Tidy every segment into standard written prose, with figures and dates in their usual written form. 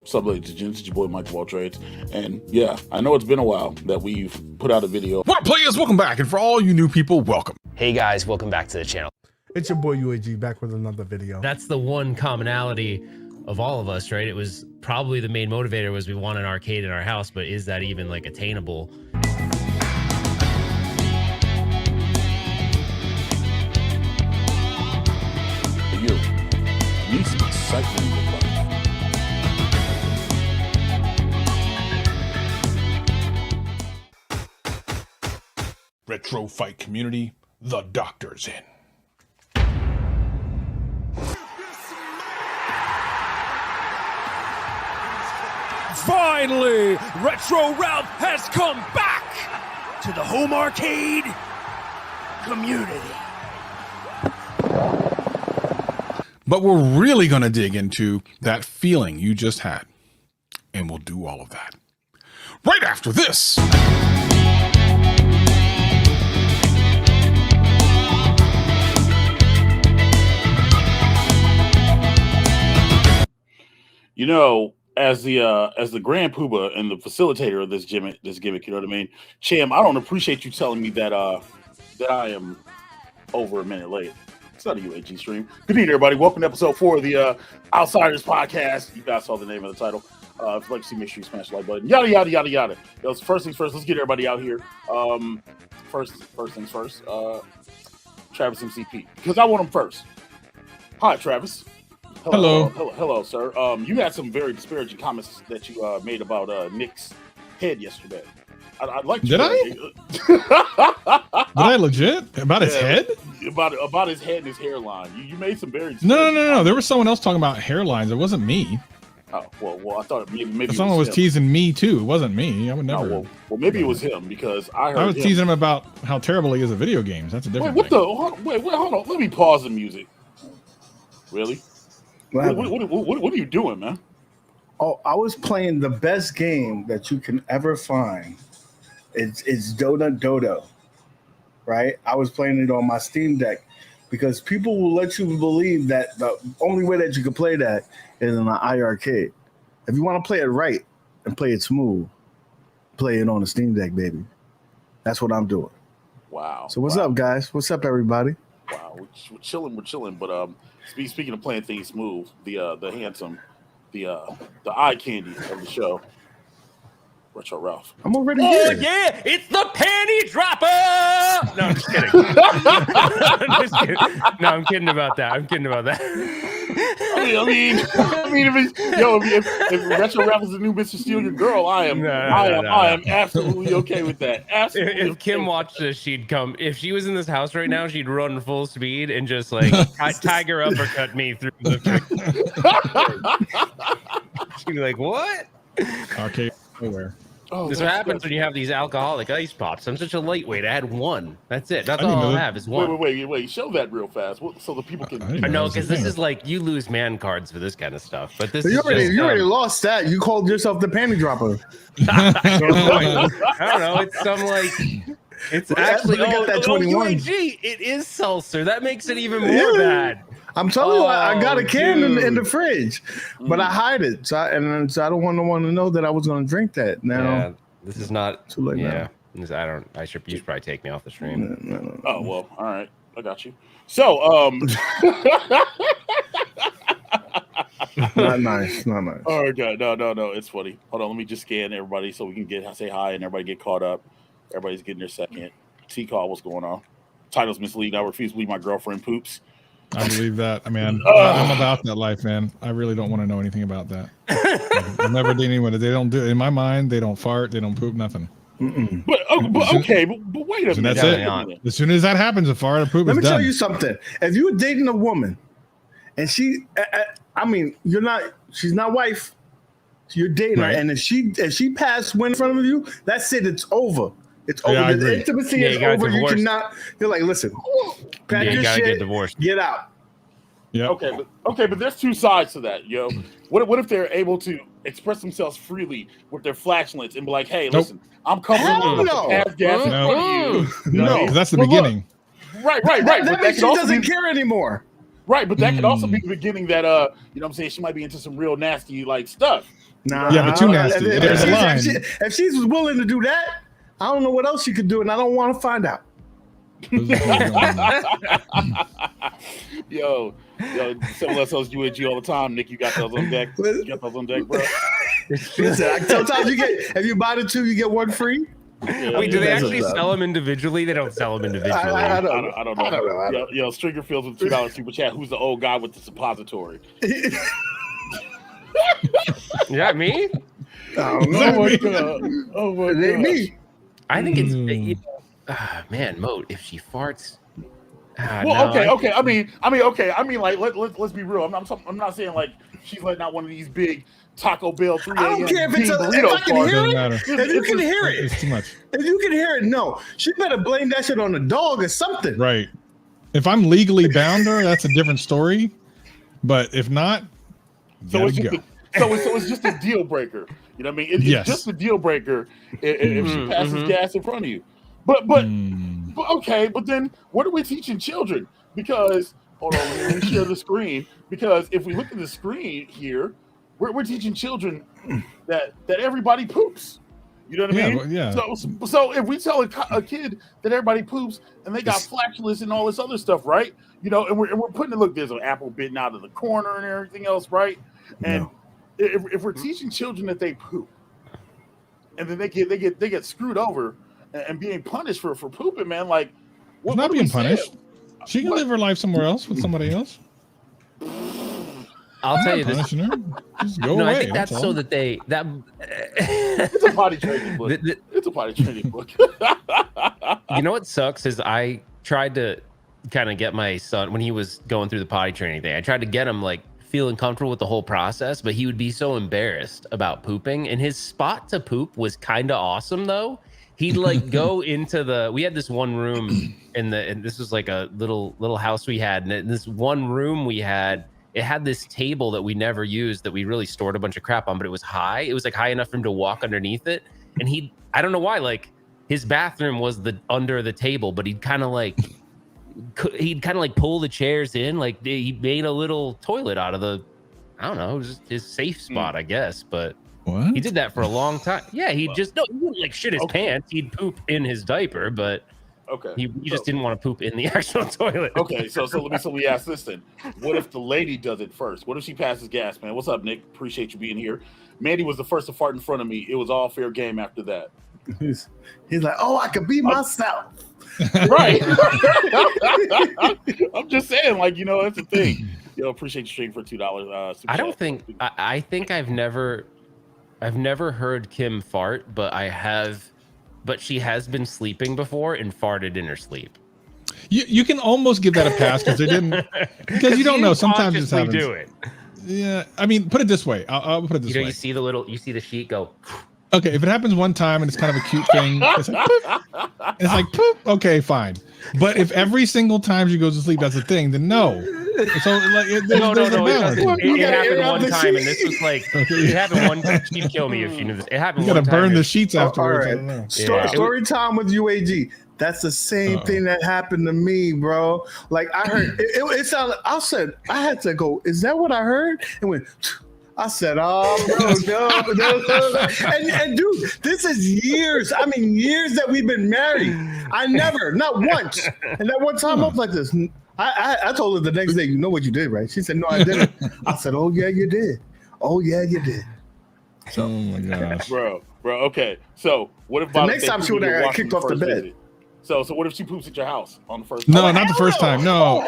What's up, ladies and gents? It's your boy MikeOfAllTrades, and yeah, I know it's been a while that we've put out a video. What up, players? Welcome back, and for all you new people, welcome. Hey guys, welcome back to the channel. It's your boy UAG back with another video. That's the one commonality of all of us, right? It was probably the main motivator was we want an arcade in our house, but is that even like attainable? You need some excitement in your life. Retro fight community, the doctor's in. Finally, Retro Ralph has come back to the home arcade community. But we're really going to dig into that feeling you just had. And we'll do all of that right after this. You know, as the grand poobah and the facilitator of this gimmick, you know what I mean? Cham, I don't appreciate you telling me that that I am over a minute late. It's not a UAG stream. Good evening, everybody. Welcome to episode 4 of the Outsiders podcast. You guys saw the name of the title. If you'd like to see, make sure you smash the like button. Yada yada yada yada. First things first. Let's get everybody out here. First things first. Travis MCP, because I want him first. Hi, Travis. Hello, sir. You had some very disparaging comments that you made about Nick's head yesterday. I'd like to. Did I? Did I legit? About his head? About his head and his hairline. You made some very No. There was someone else talking about hairlines. It wasn't me. Oh, well, I thought maybe someone was teasing me too. It wasn't me. I would never. Oh, well, maybe it was him, because I was teasing him about how terrible he is at video games. That's a different thing. Wait, hold on. Let me pause the music. Really? What are you doing, man? Oh, I was playing the best game that you can ever find. It's Dodo, right? I was playing it on my Steam Deck because people will let you believe that the only way that you can play that is in an iArcade. If you want to play it right and play it smooth, play it on the Steam Deck, baby. That's what I'm doing. Wow. So what's up, guys? What's up, everybody? Wow, we're chilling. But speaking of playing things smooth, the handsome, the eye candy of the show, Retro Ralph. I'm already Oh here. yeah, it's the panty dropper. No, I'm just kidding. I'm kidding about that. I mean, if Retro Ralph is the new Mr. Steal Your Girl, I am absolutely okay with that. Absolutely. If Kim watched this, she'd come. If she was in this house right now, she'd run full speed and just like tiger uppercut me through the. She'd be like, "What?" Okay, nowhere. Oh, This is what happens when you have these alcoholic ice pops. I'm such a lightweight. I had one. That's it. That's all I have is one. Wait. Show that real fast so the people can. I know, because this is like you lose man cards for this kind of stuff. But this You already lost that. You called yourself the panty dropper. I don't know. It's some like. It's actually got that 21. UAG, it is seltzer. That makes it even more bad. I'm telling you, I got a can in the dude. fridge, but I hide it. So I don't want no one to know that I was going to drink that. Now, Yeah, this is not too late. Yeah, you should probably take me off the stream. No. Oh well, all right, I got you. So Not nice. Oh god, no, it's funny. Hold on, let me just scan everybody so we can say hi and everybody get caught up. Everybody's getting their second. T-call, what's going on? Title's misleading. I refuse to believe my girlfriend poops. I believe that. I mean, I'm about that life, man. I really don't want to know anything about that. I've never did anyone. They don't do it. In my mind, they don't fart, they don't poop, nothing. But wait a minute. That's it. As soon as that happens, a fart or poop Let is me done. tell you something. If you're dating a woman and she's not wife, you're dating her, and if she passed wind in front of you, that's it. It's over. It's over. Yeah, The intimacy is over. You cannot. You're like, listen, pack your shit, get divorced. Get out. Yeah. Okay, but there's two sides to that, yo. What if they're able to express themselves freely with their flashlights and be like, hey, listen, I'm comfortable with the pass gas in front of you. No, because that's the beginning. Right. That means she doesn't care anymore. Right, but that could also be the beginning that you know what I'm saying, she might be into some real nasty like stuff. Nah, Yeah, but too nasty. There's a line. If she's willing to do that, I don't know what else she could do, and I don't want to find out. Yo, some of us UAG all the time. Nick, you got those on deck. You got those on deck, bro. Listen, sometimes you get, if you buy the two, you get one free. Yeah, Wait, do they actually sell them individually? They don't sell them individually. I don't know. Yo, Stringer Fields with $2 super chat. Who's the old guy with the suppository? Yeah, me? Oh my god! Oh my It ain't god! me. I think it's man, Moat. If she farts, Well, okay. I mean, like let's be real. I'm not saying like she's letting out one of these big Taco Bell 3 a.m. I don't care if it's if I can hear it. If you can hear it, It's too much. if you can hear it, no, she better blame that shit on the dog or something. Right. If I'm legally bound her, that's a different story. But if not, so it's just a deal breaker. You know what I mean? It's just a deal breaker if she passes gas in front of you. But okay, but then what are we teaching children? Because hold on, let me share the screen. Because if we look at the screen here, we're teaching children that everybody poops. You know what I mean? Well, yeah. So if we tell a kid that everybody poops and they got flatulence and all this other stuff, right? You know, and we're putting it. Look, there's an apple bitten out of the corner and everything else, right? And if we're teaching children that they poop, and then they get screwed over and being punished for pooping, man, like what not being punished. She can live her life somewhere else with somebody else. I'll tell you this. Her. Just go away. I think that's so that it's a potty training book. It's a potty training book. You know what sucks is I tried to kind of get my son when he was going through the potty training thing. I tried to get him like feeling comfortable with the whole process, but he would be so embarrassed about pooping. And his spot to poop was kind of awesome though. He'd like go into we had this one room and this was like a little house we had, and in this one room we had, it had this table that we never used that we really stored a bunch of crap on, but it was high. It was like high enough for him to walk underneath it. And I don't know why, like his bathroom was under the table, but he'd kind of like pull the chairs in. Like he made a little toilet out of I don't know, just his safe spot, I guess. But what? He did that for a long time. Yeah, he wouldn't like shit his pants. He'd poop in his diaper, but he just didn't want to poop in the actual toilet. Okay, so we ask this then. What if the lady does it first? What if she passes gas, man? What's up, Nick? Appreciate you being here. Mandy was the first to fart in front of me. It was all fair game after that. He's like, oh, I could be myself. Right. I'm just saying, like, you know, that's the thing. Yo, appreciate you streaming for $2. I don't think I think I've never heard Kim fart, but she has been sleeping before and farted in her sleep. You can almost give that a pass because you don't know. Sometimes it's happens. Do it. Yeah, I mean, put it this way. I'll put it this way. You see the sheet go. Okay, if it happens one time and it's kind of a cute thing, it's like poop. It's like poop. Okay, fine. But if every single time she goes to sleep that's a thing, then no. So like, no. It happened one time, and this was like it happened one time. She'd kill me if she knew this. It happened. You gotta one time. burn the sheets afterwards. All right. Story time with UAG. That's the same thing that happened to me, bro. Like I heard it sounded. I had to go. Is that what I heard? It went. I said, oh, no. And dude, this is years. I mean, years that we've been married. I never, not once. And that one time I was like this. I told her the next day, you know what you did, right? She said, no, I didn't. I said, oh, yeah, you did. Oh, yeah, you did. So, oh, my gosh. Bro, okay. So, what if the next time she would have got kicked off the bed? Visit? So what if she poops at your house on the first? No, not the first time. No.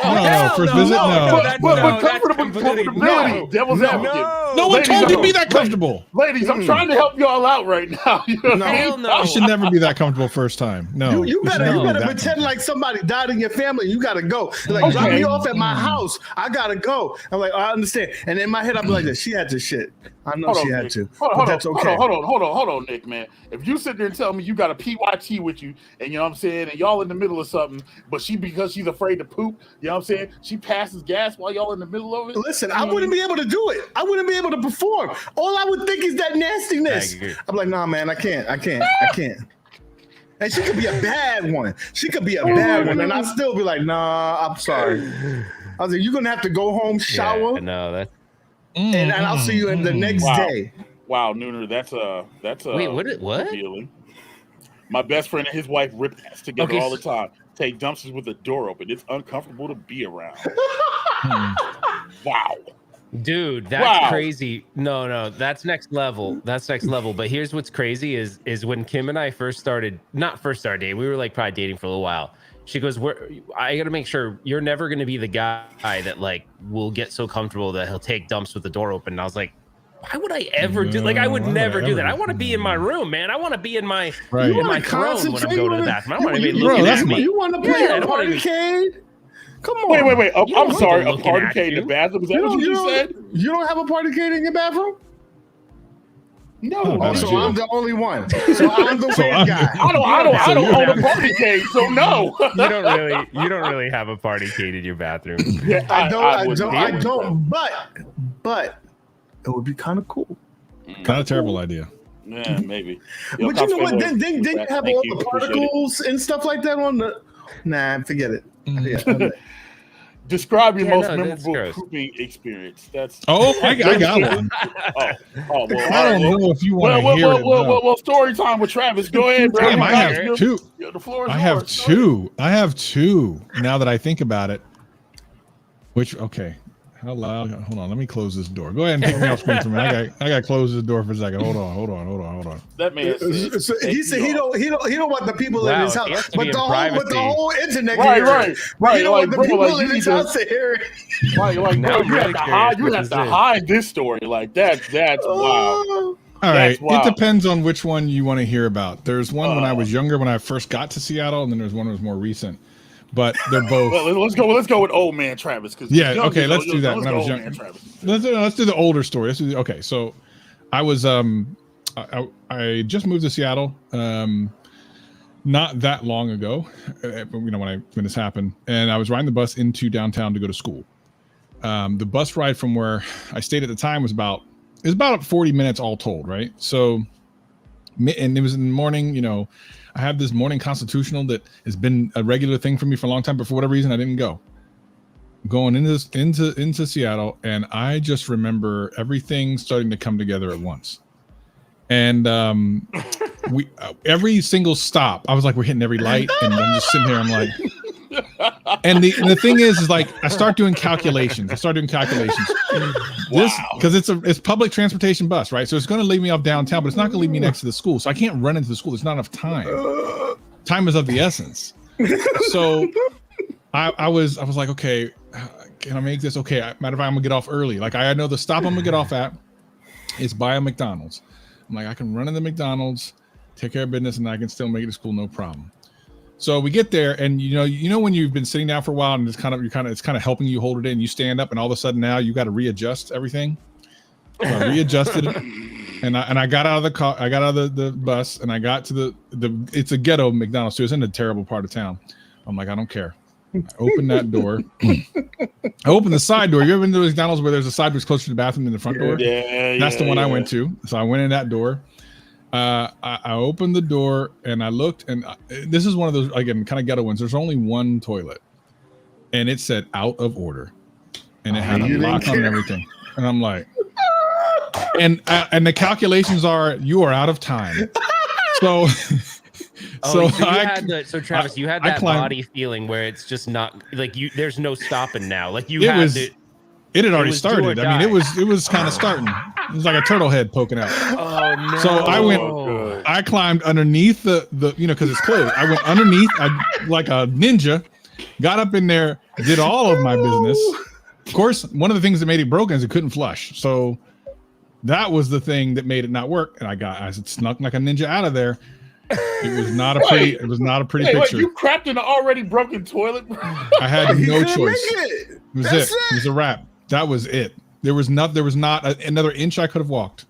First visit, no. But comfortability, devil's advocate. No one told you to be that comfortable. Ladies, I'm trying to help y'all out right now. You know no. You should never be that comfortable first time. No. You better pretend like somebody died in your family. You gotta go. Like drop me off at my house. I gotta go. I'm like, I understand. And in my head, I'm like, she had to shit. I know she had to. That's okay. Hold on, Nick, man. If you sit there and tell me you got a PYT with you, and you know what I'm saying, and y'all in the middle of something, but because she's afraid to poop, you know what I'm saying, she passes gas while y'all in the middle of it. Listen, I wouldn't be able to do it. I wouldn't be able to perform. All I would think is that nastiness. I'm like, nah, man, I can't. And she could be a bad one. And I'd still be like, nah, I'm sorry. I was like, you're gonna have to go home, shower. Yeah, no, that's. And I'll see you in the next day. Wow, Nooner, that's Wait, what? revealing. My best friend and his wife rip ass together Okay, all the time. Take dumpsters with the door open. It's uncomfortable to be around. Wow. Dude, that's crazy. No, that's next level. That's next level. But here's what's crazy is when Kim and I first started dating, we were like probably dating for a little while. She goes, I got to make sure you're never going to be the guy that like will get so comfortable that he'll take dumps with the door open. And I was like, why would I ever do? Like, I would never do that. I want to be in my room, man. I want to be in my throne when I'm going to the bathroom. I want to be looking at me. You want to play a partycade? Come on. Wait. I'm sorry. A partycade in the bathroom? Is that what you just said? You don't have a partycade in your bathroom? No. So I'm the only one. So I'm the weird guy. I don't own a partycade, so no. You don't really have a partycade in your bathroom. Yeah, I don't. But it would be kind of cool. Kind of terrible idea. Yeah, maybe. But you know what? Then you have all the particles and stuff like that on the. Nah, forget it. Yeah. Describe your most memorable pooping experience. That's I got one. Well, I don't know if you want to hear it. Well, story time with Travis. Go ahead, bro. Damn, I have two. The floor is I have two. I have two. Now that I think about it. Okay. How loud? Hold on. Let me close this door. Go ahead and take me off screen for a minute. I got to close this door for a second. Hold on. That man said he said he don't want the people in his house, but the whole internet. Right. You don't want the people in his house to hear it. Like, bro, you have to hide this story. Like that's wild. All right. It depends on which one you want to hear about. There's one when I was younger, when I first got to Seattle, and then there's one that was more recent. But they're both. Well, let's go with old man Travis. Okay, let's do that. When I was young, let's do the older story. Okay, so I was I just moved to Seattle not that long ago. When this happened, and I was riding the bus into downtown to go to school. The bus ride from where I stayed at the time was about 40 minutes all told, right? So, and it was in the morning. I have this morning constitutional that has been a regular thing for me for a long time, but for whatever reason, I didn't go. Going into Seattle, and I just remember everything starting to come together at once. And we every single stop, I was like, we're hitting every light, and I'm just sitting here. I'm like, and the thing is like I start doing calculations. Because it's public transportation bus, right? So it's going to leave me off downtown, but it's not going to leave me next to the school. So I can't run into the school. There's not enough time. Time is of the essence. So I was like, okay, can I make this? Okay, matter of fact, I'm gonna get off early. Like I know the stop I'm gonna get off at is by a McDonald's. I'm like, I can run in the McDonald's, take care of business, and I can still make it to school, no problem. So we get there, and you know when you've been sitting down for a while, and it's kind of helping you hold it in. You stand up, and all of a sudden now you got to readjust everything. So I readjusted it, and I got out of the car. I got out of the bus, and I got to the it's a ghetto McDonald's too. It's in a terrible part of town. I'm like, I don't care. I opened that door. I opened the side door. You ever been to McDonald's where there's a side door's closer to the bathroom than the front door? That's the one I went to. So I went in that door. I opened the door and I looked, and this is one of those, again, kind of ghetto ones. There's only one toilet, and it said out of order, and it had a lock on everything. And I'm like, and the calculations are you are out of time. So. So Travis, you had that body feeling where it's just not like you. There's no stopping now. Like it had already started. I mean, it was kind of starting. It was like a turtle head poking out. Oh no! So I climbed underneath the because it's closed. I went underneath, like a ninja, got up in there, did all of my business. Of course, one of the things that made it broken is it couldn't flush. So that was the thing that made it not work. And I snuck like a ninja out of there. It was not a pretty. It was not a pretty picture. Wait, you crapped in an already broken toilet? I had no choice. It was it. It was a wrap. That was it. There was not another inch I could have walked.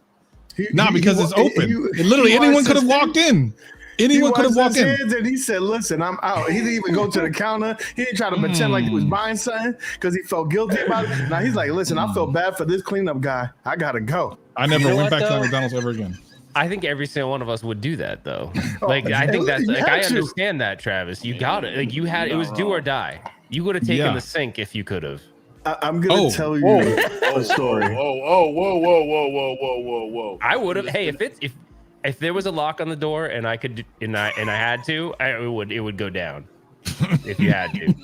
Because it's open. Anyone could have walked in. Anyone could have walked in. And he said, "Listen, I'm out." He didn't even go to the counter. He didn't try to pretend like he was buying something because he felt guilty about it. Now he's like, "Listen, I feel bad for this cleanup guy. I gotta go." I never went back to that McDonald's ever again. I think every single one of us would do that though. Like I think that's like I understand that, Travis. You got it. Like you had it was do or die. You would have taken the sink if you could have. I'm gonna tell you a story. Whoa. I would have. Hey, if there was a lock on the door and I could and I had to, it would go down. If you had to.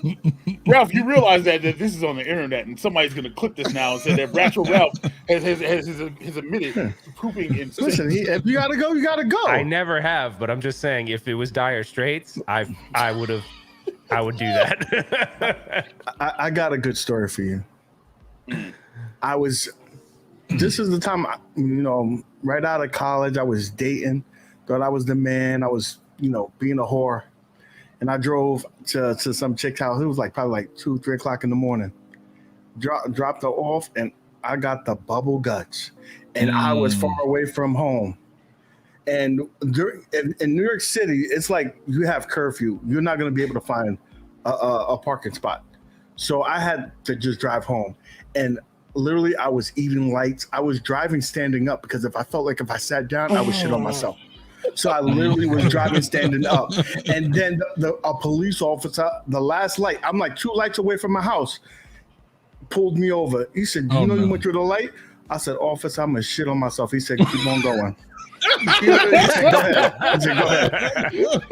Ralph, you realize that this is on the internet and somebody's going to clip this now and say that Ratchet Ralph has admitted to pooping in Listen, if you gotta go, you gotta go. I never have, but I'm just saying, if it was dire straits, I would do that. I got a good story for you. This is the time, right out of college, I was dating, thought I was the man. I was, being a whore. And I drove to some chick's house. It was probably 2-3 o'clock in the morning. Dropped her off, and I got the bubble guts. And I was far away from home. And in New York City, it's like you have curfew. You're not going to be able to find a parking spot. So I had to just drive home. And literally, I was eating lights. I was driving standing up because if I sat down, I would shit on myself. So I literally was driving standing up. And then a police officer, the last light, I'm like 2 lights away from my house, pulled me over. He said, you went through the light? I said, officer, I'm going to shit on myself. He said, keep on going. He said, go ahead. I said, go ahead.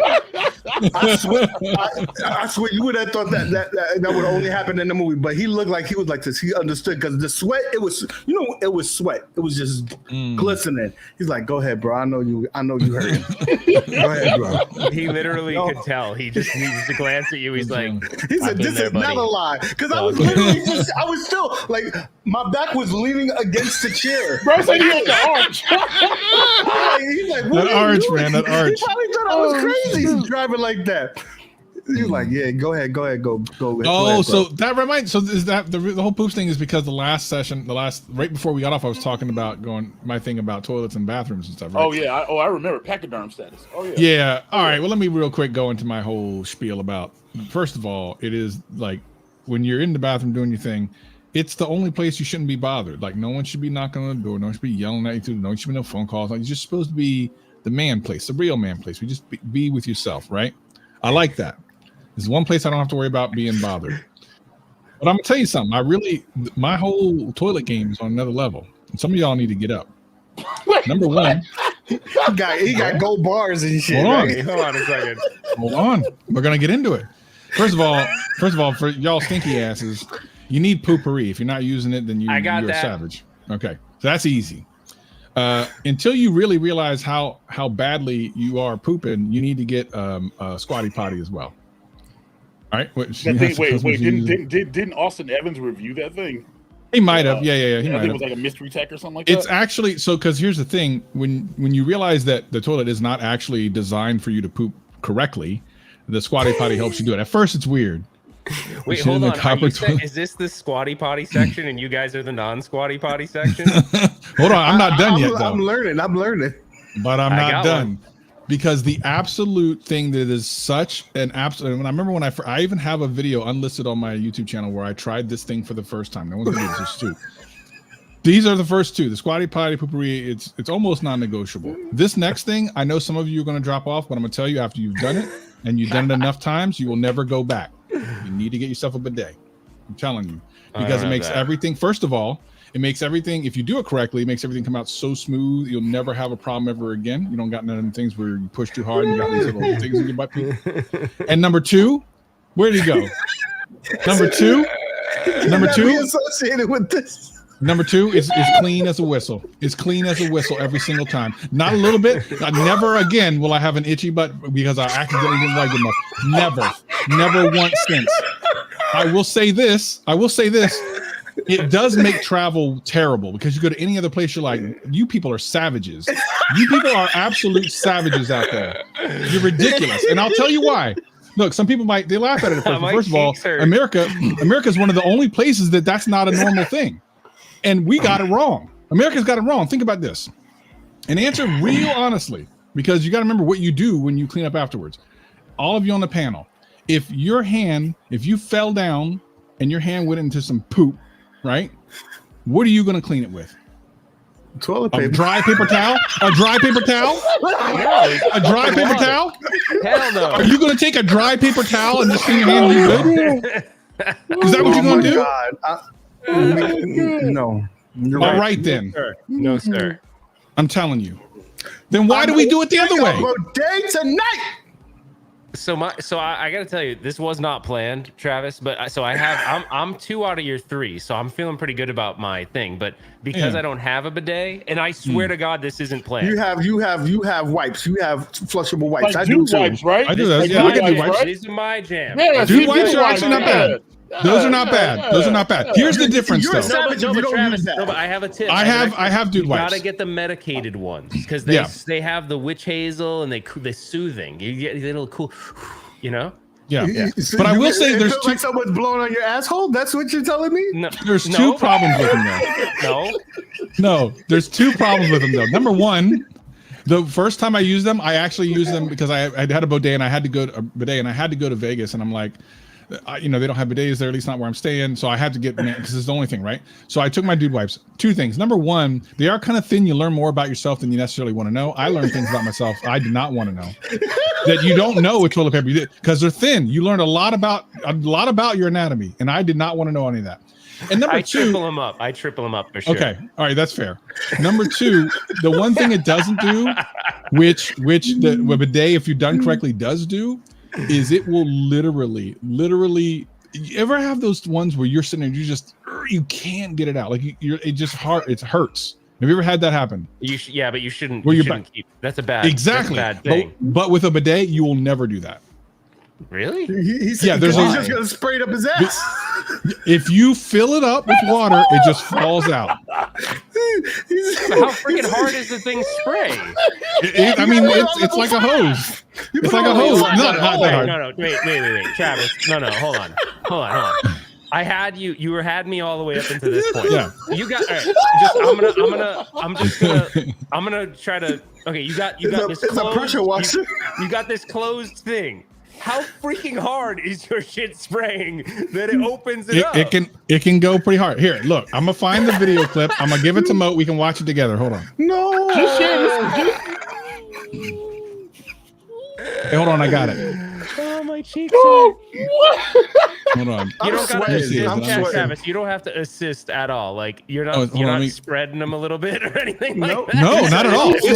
I swear you would have thought that would only happen in the movie, but he looked like he was like this. He understood because the sweat, it was sweat. It was just glistening. He's like, go ahead, bro. I know you heard him. Go ahead, bro. He literally could tell. He just needs to glance at you. He's like, he said, this is not a lie. Because I was literally I was still like, my back was leaning against the chair. Bro said he had the arch. He's like, what that arch, man, that arch. He probably thought I was crazy. He's driving like that. He's like, yeah, go ahead, go. Oh, so that reminds. So is that the whole poops thing is because the last session, right before we got off, I was talking about my thing about toilets and bathrooms and stuff. Right? Oh yeah, I remember pachyderm status. Oh yeah. Yeah. All right. Well, let me real quick go into my whole spiel about. First of all, it is like when you're in the bathroom doing your thing. It's the only place you shouldn't be bothered. Like no one should be knocking on the door. No one should be yelling at you. No one should be no phone calls. Like, you're just supposed to be the man place, the real man place. We just be with yourself, right? I like that. There's one place I don't have to worry about being bothered. But I'm gonna tell you something. My whole toilet game is on another level. And some of y'all need to get up. Number one, he got gold bars and shit. Hold on. Hold on a second. Hold on. We're gonna get into it. First of all, for y'all stinky asses, you need poopery. If you're not using it, then you're a savage. Okay, so that's easy. Until you really realize how badly you are pooping, you need to get a squatty potty as well. All right. Wait. Didn't Austin Evans review that thing? He might have. Yeah. He might have. It was like a mystery tech or something like that. It's actually because here's the thing: when you realize that the toilet is not actually designed for you to poop correctly, the squatty potty helps you do it. At first, it's weird. Wait, hold on. Is this the squatty potty section, and you guys are the non-squatty potty section? Hold on, I'm not done yet. Though. I'm learning, but I'm not done because the absolute thing that is such an absolute. When I remember when I even have a video unlisted on my YouTube channel where I tried this thing for the first time. No one's gonna do this. Just two. These are the first two. The squatty potty, poopery. It's almost non-negotiable. This next thing, I know some of you are going to drop off, but I'm going to tell you after you've done it and you've done it enough times, you will never go back. You need to get yourself a bidet. I'm telling you, because it makes everything. First of all, it makes everything. If you do it correctly, it makes everything come out so smooth. You'll never have a problem ever again. You don't got none of them things where you push too hard and you got these little things in your butt. And number two, where did he go? Number two associated with this. Number two is clean as a whistle. It's clean as a whistle every single time. Not a little bit. Never again will I have an itchy butt because I accidentally didn't wipe enough. Never once since. I will say this. It does make travel terrible because you go to any other place, you're like, you people are savages. You people are absolute savages out there. You're ridiculous. And I'll tell you why. Look, some people they laugh at it at first. First of all, America is one of the only places that's not a normal thing. And we got it wrong. America's got it wrong. Think about this and answer real honestly, because you got to remember what you do when you clean up afterwards. All of you on the panel, if you fell down and your hand went into some poop, right? What are you going to clean it with? Toilet paper. A dry paper towel? A dry paper towel? A dry paper towel? Hell no. Are you going to take a dry paper towel and just clean your hand? Is that what you're going to do? God. No. You're All right. right then. Sir. No, sir. I'm telling you. Then why do we do it the other way? Bidet tonight. So I got to tell you, this was not planned, Travis. But I'm 2 out of your 3, so I'm feeling pretty good about my thing. But because I don't have a bidet, and I swear to God, this isn't planned. You have wipes. You have flushable wipes. Like I do dude wipes, right? I do that. Like Yeah, I dude can do wipes, wipes. right? These are my jam. Yeah, Dude wipes dude are actually not bad. Those are not bad. Those are not bad. Here's the difference, You're a though. savage if you don't Travis, use that. no, but I have a tip. I have dude You wipes. gotta get the medicated ones because Yeah. they have the witch hazel and they're soothing. You get a little cool, you know. Yeah. So But I will it say there's feels two. like someone's blowing on your asshole. That's what you're telling me. No, There's two problems with them, though. No, there's two problems with them, though. Number one, the first time I used them, I actually used them because I had a bidet and I had to go to Vegas, and I'm like, they don't have bidets there, at least not where I'm staying. So I had to get, because it's the only thing, right? So I took my dude wipes. Two things. Number one, they are kind of thin. You learn more about yourself than you necessarily want to know. I learned things about myself I did not want to know. That you don't know which toilet paper you did because they're thin. You learn a lot about your anatomy, and I did not want to know any of that. And number two, I triple them up for sure. okay, all right, that's fair. Number two, the one thing it doesn't do, which the bidet, if you're done correctly, does do, is it will literally. You ever have those ones where you're sitting there, you can't get it out, like it hurts. Have you ever had that happen? But you shouldn't. Where you you're shouldn't keep. That's a bad. Exactly. That's a bad thing. But with a bidet, you will never do that. Really? He's Yeah, he's just gonna spray it up his ass. If you fill it up with water, it just falls out. How freaking hard is the thing spray? It's like a hose. It's like a hose. Not that hard. No, wait, Travis. No, hold on. I had you. You had me all the way up into this point. Yeah. You got. I'm gonna try to. Okay, you got this. It's a pressure washer. You got this closed thing. How freaking hard is your shit spraying that it opens it up? It can go pretty hard. Here, look. I'm gonna find the video clip. I'm gonna give it to Mo. We can watch it together. Hold on. No. Hey, hold on. I got it. Oh, my cheeks. Hold on. You don't gotta assist, I'm Travis. You don't have to assist at all. Like you're not spreading them a little bit or anything like that. No, not at all. You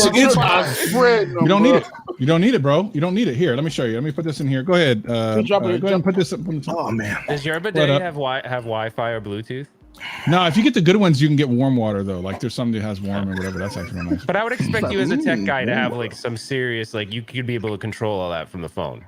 don't need it. You don't need it, bro. You don't need it. Here, let me show you. Let me put this in here. Go ahead. Go ahead and put this up. Oh man. Does your bidet have Wi-Fi or Bluetooth? No, if you get the good ones, you can get warm water though. Like there's some that has warm or whatever. That's actually nice. But I would expect you as a tech guy to have like some serious, like you could be able to control all that from the phone.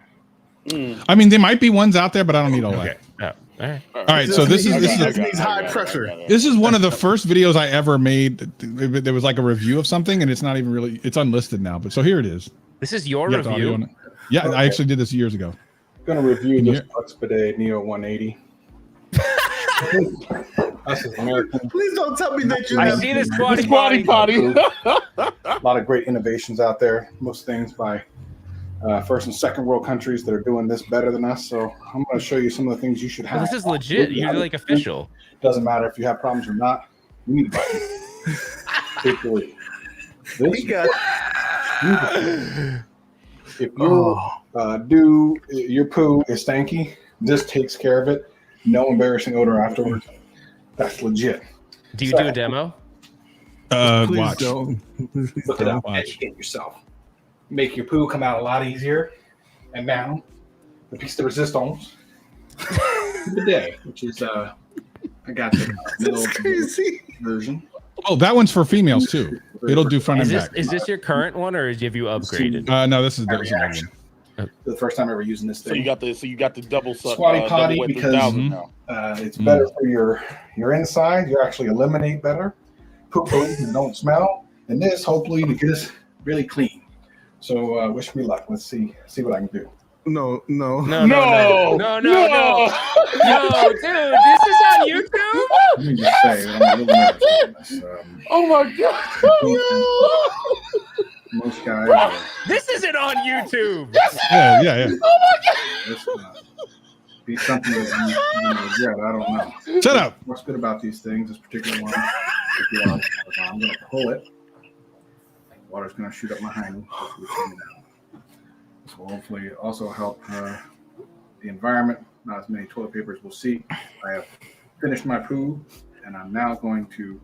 I mean, there might be ones out there, but I don't need all that. Oh, all right. All right, so this needs high pressure. This is one of the first videos I ever made. There was like a review of something, and it's not even really. It's unlisted now, but so here it is. This is your You have the audio on review. it. Yeah, I actually did this years ago. Going to review this Lux Bidet Neo 180. This is American. Please don't tell me that you I have see this squatty potty. A lot of great innovations out there. Most things by first and second world countries that are doing this better than us. So I'm going to show you some of the things you should have. This is legit. You're like official. Doesn't matter if you have problems or not. You need buttons. Particularly this. If your poo is stanky, this takes care of it. No embarrassing odor afterwards. That's legit. Do you do a demo? Please Watch. don't. Look it up. Educate yourself. Make your poo come out a lot easier. And now, the piece de resistance, bidet, which is I got the middle version. Oh, that one's for females too. It'll do front and back. Is this your current one, or have you upgraded? No, this is the The first time ever using this thing. So you got the double Squatty potty double because it's better for your inside. You actually eliminate better poop and don't smell. And this hopefully to get us really clean. So wish me luck. Let's see what I can do. No, dude, this is on YouTube. Let me just say, I'm a little nervous about this. Oh my god! Most guys. This isn't on YouTube. Yeah. This be something that you regret. I don't know. Shut up. What's good about these things? This particular one. I'm going to pull it. Water's going to shoot up my hiney. So hopefully also help the environment. Not as many toilet papers will see. I have finished my poo, and I'm now going to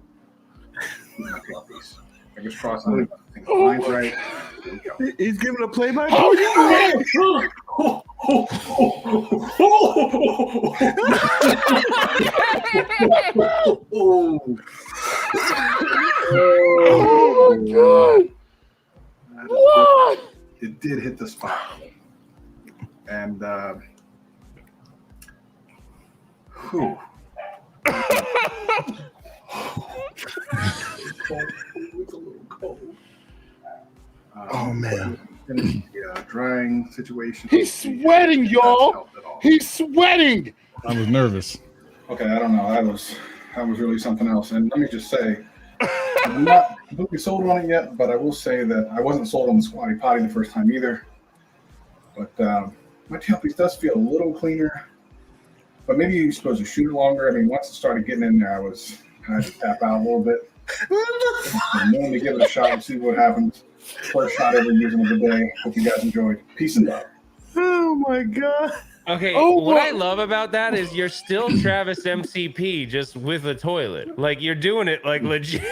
do my tail piece. Fingers crossed. I think the line's right. Here we go. He's giving a play-by-play. Oh my God! What? It did hit the spot, and whew. It's a little cold. Oh man! The drying situation. He's sweating, y'all. He's sweating. I was nervous. Okay, I don't know. That was really something else. And let me just say, I'm not completely sold on it yet, but I will say that I wasn't sold on the squatty potty the first time either. But my tailpiece does feel a little cleaner. But maybe you're supposed to shoot it longer. I mean, once it started getting in there, I had to tap out a little bit. I'm willing to give it a shot and see what happens. First shot ever using it today. Hope you guys enjoyed. Peace and love. Oh my God! Okay, what I love about that is you're still Travis MCP, just with a toilet. Like you're doing it like legit.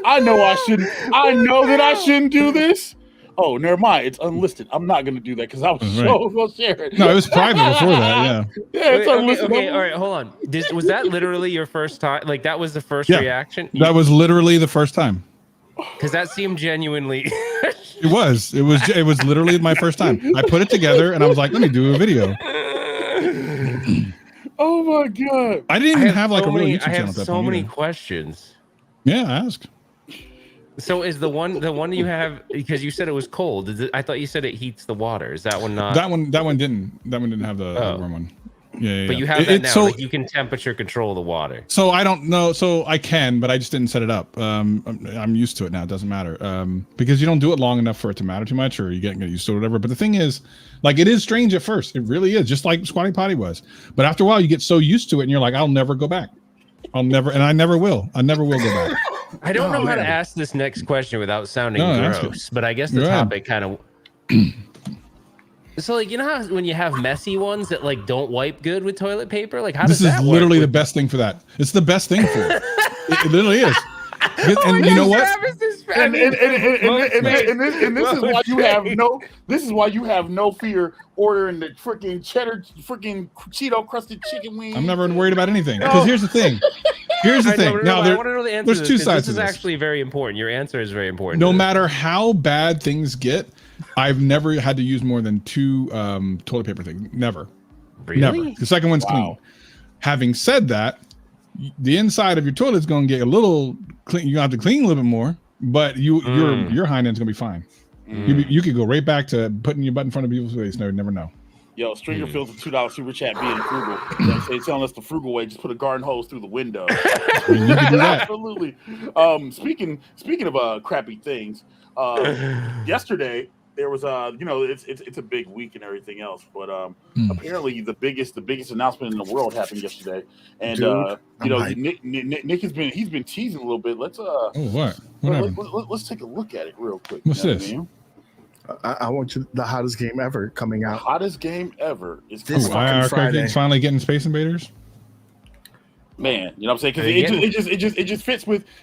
I know I shouldn't. I know that I shouldn't do this. Oh, never mind. It's unlisted. I'm not gonna do that because I was so gonna share it. No, it was private before that. Yeah. Yeah, it's unlisted. Okay, all right, hold on. Was that literally your first time? Like that was the first Yeah. reaction? That was literally the first time. Because that seemed genuinely. It was literally my first time. I put it together and I was like, let me do a video. Oh my God! I didn't even have like a real YouTube I channel have at that so point many either. questions. Yeah, ask. So is the one you have, because you said it was cold? I thought you said it heats the water. Is that one not? That one didn't have the warm one. Yeah. But you have that now. So, like you can temperature control the water. So I don't know. So I can, but I just didn't set it up. I'm used to it now. It doesn't matter. Because you don't do it long enough for it to matter too much, or you get used to it or whatever. But the thing is, like, it is strange at first. It really is, just like squatty potty was. But after a while, you get so used to it, and you're like, I'll never go back. I never will. I never will go back. I don't know how to ask this next question without sounding gross, but I guess the topic kind of. So, like, you know how when you have messy ones that like don't wipe good with toilet paper, like how does that work? This is literally the best thing for that. It's the best thing for it. It literally is. And you know what? And this is why you have no. This is why you have no fear ordering the freaking cheddar, freaking Cheeto crusted chicken wings. I'm never worried about anything because here's the thing. Here's the thing. Now I want to know the answer. There's two sides to this. This is actually very important. Your answer is very important. No matter how bad things get, I've never had to use more than 2 toilet paper things. Never. Really? Never. The second one's clean. Having said that, the inside of your toilet is going to get a little clean. You have to clean a little bit more, but your hind end's going to be fine. You could go right back to putting your butt in front of people's face. Never know. Yo, Stringer feels a $2 super chat being frugal. You know what I'm saying? Telling us the frugal way, just put a garden hose through the window. I mean, you can do that. Absolutely. Speaking of crappy things, yesterday there was it's a big week and everything else, but apparently the biggest announcement in the world happened yesterday, and Nick has been teasing a little bit. Let's what let's take a look at it real quick. What's this? I want you the hottest game ever coming out. Hottest game ever is this fucking Friday. It's finally getting Space Invaders. Man, you know what I'm saying? Because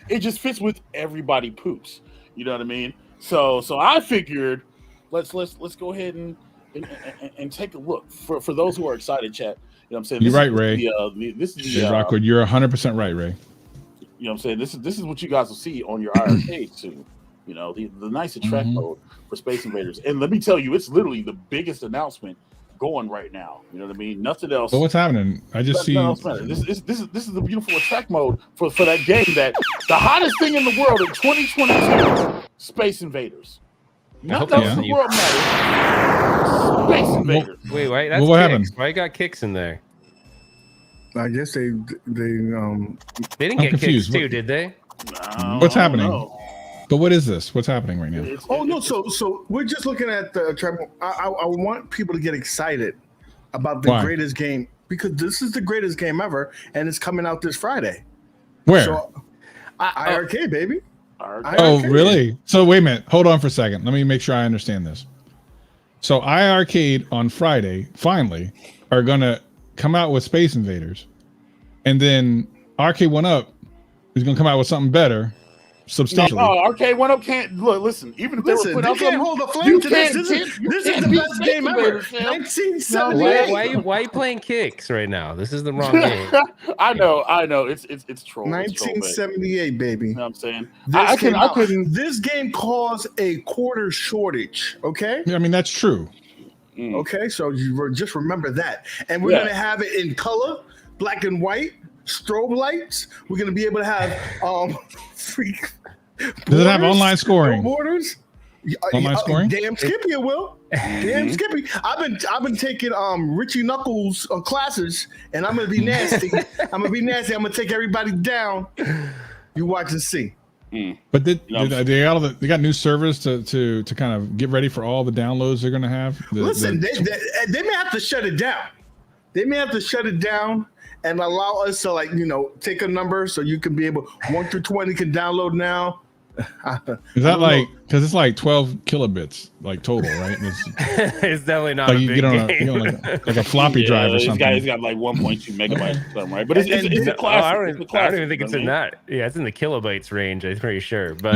it just fits with everybody poops. You know what I mean? So I figured let's go ahead and take a look for those who are excited, chat. You know what I'm saying? You're right, Ray. This is Rockwood. You're 100% right, Ray. You know what I'm saying? This is what you guys will see on your arcade soon. You know, the nice attract mode for Space Invaders. And let me tell you, it's literally the biggest announcement going right now. You know what I mean? Nothing else. But what's happening? I just see. This is the beautiful attract mode for that game, that the hottest thing in the world in 2022, Space Invaders. Nothing else in the world matters. Space Invaders. Wait, that's what kicks. happened? Why you got kicks in there? I guess they didn't get confused. kicks too, did they? What's happening? But what is this? What's happening right now? So we're just looking at the track. I want people to get excited about the greatest game, because this is the greatest game ever, and it's coming out this Friday. Where? So, iArcade, baby. Oh, really? So wait a minute. Hold on for a second. Let me make sure I understand this. So iArcade on Friday finally are gonna come out with Space Invaders, and then Arcade 1-Up is going to come out with something better, substantially. No, Arcade 1-Up can't listen. Even if they were putting out can't something, hold a flame to this. This is the beat best game ever. Space Invaders, 1978. Why are you playing kicks right now? This is the wrong game. I know. It's troll. 1978, baby. You know what I'm saying? I couldn't. This game caused a quarter shortage. Okay. Yeah, I mean, that's true. Okay, so you just remember that, and we're gonna have it in color, black and white, strobe lights. We're gonna be able to have freak. Does it have online scoring? Borders. Online scoring? Damn Skippy, it will. Damn Skippy. I've been taking Richie Knuckles classes, and I'm gonna be nasty. I'm gonna take everybody down. You watch and see. But they got new servers to kind of get ready for all the downloads they're going to have. Listen, they may have to shut it down. They may have to shut it down and allow us to take a number so you can be able 1 through 20 can download now. Is that because it's like 12 kilobits total, right? It's definitely not like a you big get on game. like a floppy drive or something. He's got like 1.2 megabytes or something, right? But it's a classic. I don't even think it's in that. Yeah, it's in the kilobytes range. I'm pretty sure. But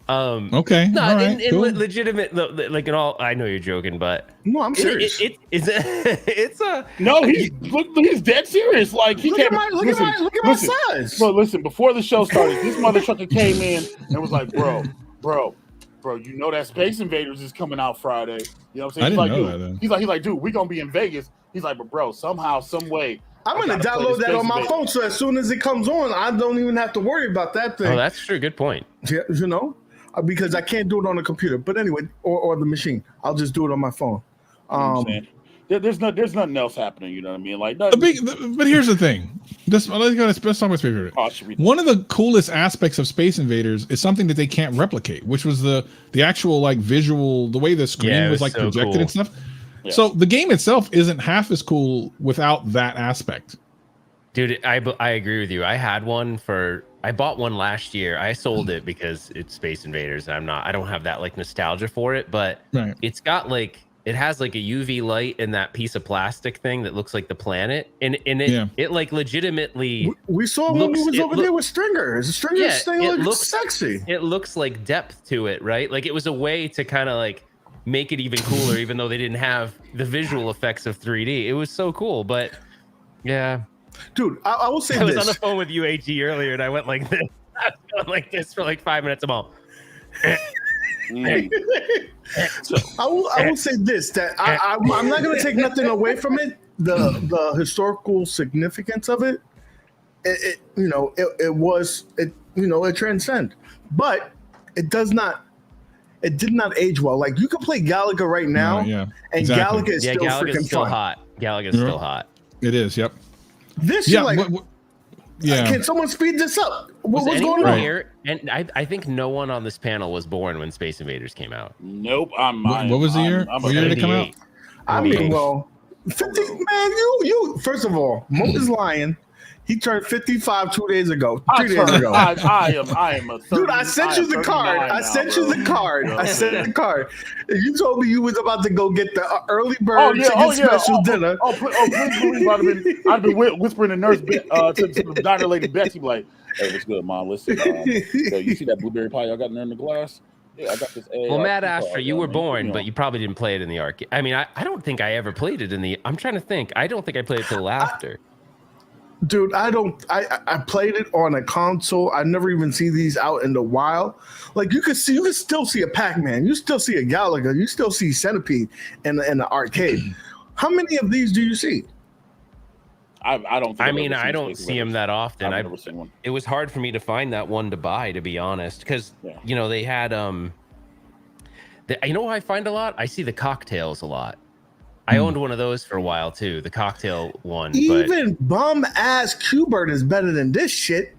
okay, no, all right, cool. legitimate. Like in all, I know you're joking, but no, I'm serious. It's a no. He's dead serious. Like he can't. Look at my size. Bro, listen. Before the show started, this mother trucker came in and was like, "Bro, you know that Space Invaders is coming out Friday." You know what I'm saying? I didn't know that. Then. He's like, dude, we gonna be in Vegas. He's like, but bro, somehow, some way, I'm gonna download that on my phone, so as soon as it comes on, I don't even have to worry about that thing. Oh, that's true. Good point. Yeah, because I can't do it on the computer. But anyway, or the machine, I'll just do it on my phone. There's nothing else happening. You know what I mean? Like, but here's the thing. Let's talk about Space Invaders. One of the coolest aspects of Space Invaders is something that they can't replicate, which was the actual visual, the way the screen was so projected cool. And stuff. Yeah. So the game itself isn't half as cool without that aspect. Dude, I agree with you. I bought one last year. I sold it because it's Space Invaders. And I don't have that nostalgia for it, but it's got it has a UV light in that piece of plastic thing that looks like the planet, and it legitimately. We saw when we was over there with Stringer. Stringer's thing looks sexy. It looks like depth to it, right? Like it was a way to kind of make it even cooler, even though they didn't have the visual effects of 3D. It was so cool, but yeah. Dude, I will say I was on the phone with UAG earlier, and I went like this. I was going like this for 5 minutes. I'm all. So I will say this, that I'm not going to take nothing away from it. The historical significance of it, it transcend, but it did not age well. Like you can play Galaga right now, and exactly. Galaga is still Galaga's freaking still fun. Hot. Galaga's still hot. It is. Yep. This can someone speed this up? What's going on here? And I think no one on this panel was born when Space Invaders came out. Nope. What was the year? What year did it come out? I mean, 50, man. You. First of all, Mo is lying. He turned 55 2 days ago. 3 days ago. I am a 30, dude. I sent you the card. I sent you the card. You told me you was about to go get the early bird chicken special dinner. Please believe I'd be whispering to nurse to the diner lady Betsy, like, "Hey, what's good, Mom? Listen, you see that blueberry pie y'all got in there in the glass? Yeah, I got this." Well, Matt Astra, you were born, but you probably didn't play it in the arcade. I mean, I don't think I ever played it in the. I'm trying to think. I don't think I played it till after. Dude, I played it on a console. I never even see these out in the wild. Like you can still see a Pac-Man, you still see a Galaga, you still see Centipede in the arcade. How many of these do you see? I don't. I don't see them that often. I've never seen one. It was hard for me to find that one to buy, to be honest, because they had you know what I find a lot? I see the cocktails a lot. I owned one of those for a while too, the cocktail one. Even bum ass Q-Bird is better than this shit.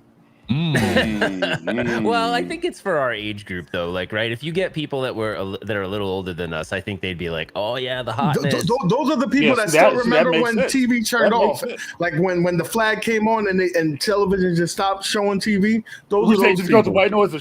Well, I think it's for our age group though. Right? If you get people that are a little older than us, I think they'd be like, "Oh yeah, the hotness." Those are the people that still remember when TV turned off, like when the flag came on and television just stopped showing TV. Those are those people. The white noise.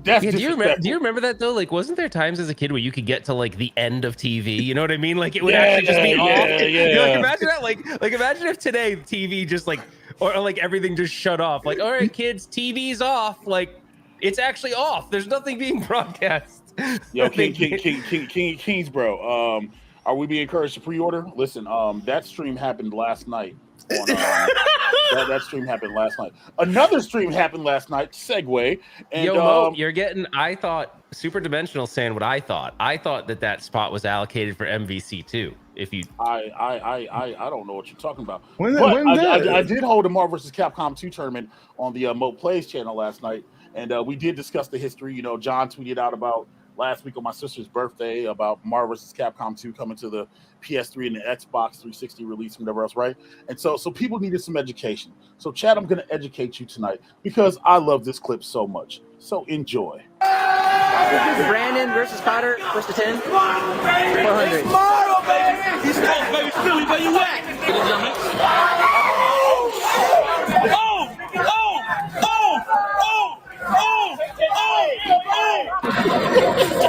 That's Yeah, disrespectful. do you remember that though? Like, wasn't there times as a kid where you could get to like the end of TV? You know what I mean? Like, it would actually just be off. Yeah. Like, imagine that. Like, imagine if today TV just like, or like everything just shut off. Like, all right, kids, TV's off. Like, it's actually off. There's nothing being broadcast. Yo, Kings, bro. Are we being encouraged to pre-order? Listen, that stream happened last night. That stream happened last night. Another stream happened last night. Segue. And, Yo, Mo, you're getting. I thought Super Dimensional saying what I thought. I thought that spot was allocated for MVC too. If you, I don't know what you're talking about. I I did hold a Marvel vs. Capcom 2 tournament on the Mo Plays channel last night, and we did discuss the history. You know, John tweeted out about last week on my sister's birthday about Marvel vs. Capcom 2 coming to the PS3 and the Xbox 360 release and whatever else, right? And so people needed some education. So, Chad, I'm going to educate you tonight because I love this clip so much. So enjoy. Brandon versus Potter, first to 10. 400. Tomorrow, baby. He's close, baby. Philly, where you at?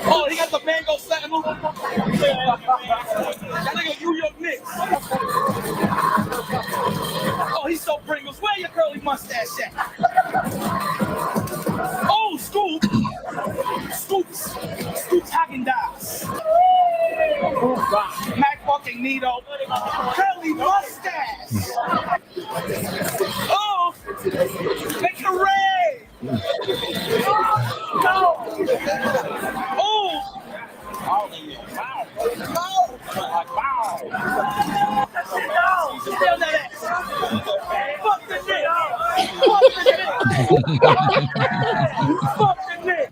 Oh, he got the mango sentinel. That nigga New York Knicks. Oh, he's so Pringles. Where your curly mustache at? Oh, Scoop. Scoops Haagen-Dazs. Mac fucking Nito. Curly mustache. Oh, make it red. No. Oh. Wow. Sit down that ass. Fuck the dick. Fuck the dick.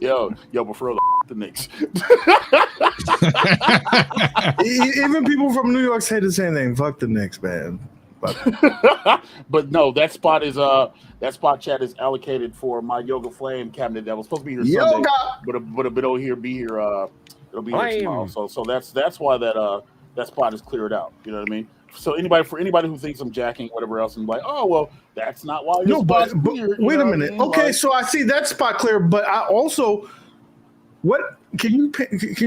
Yo, prefer the Knicks. Even people from New York say the same thing. Fuck the Knicks, man. But no, that spot chat is allocated for my Yoga Flame cabinet that was supposed to be here Sunday, but it'll be here it'll be here tomorrow. So that's why that spot is cleared out. You know what I mean? So anybody who thinks I'm jacking whatever else and like, oh well, that's not why. No, but wait a minute. Okay, like, so I see that spot clear, but I also can you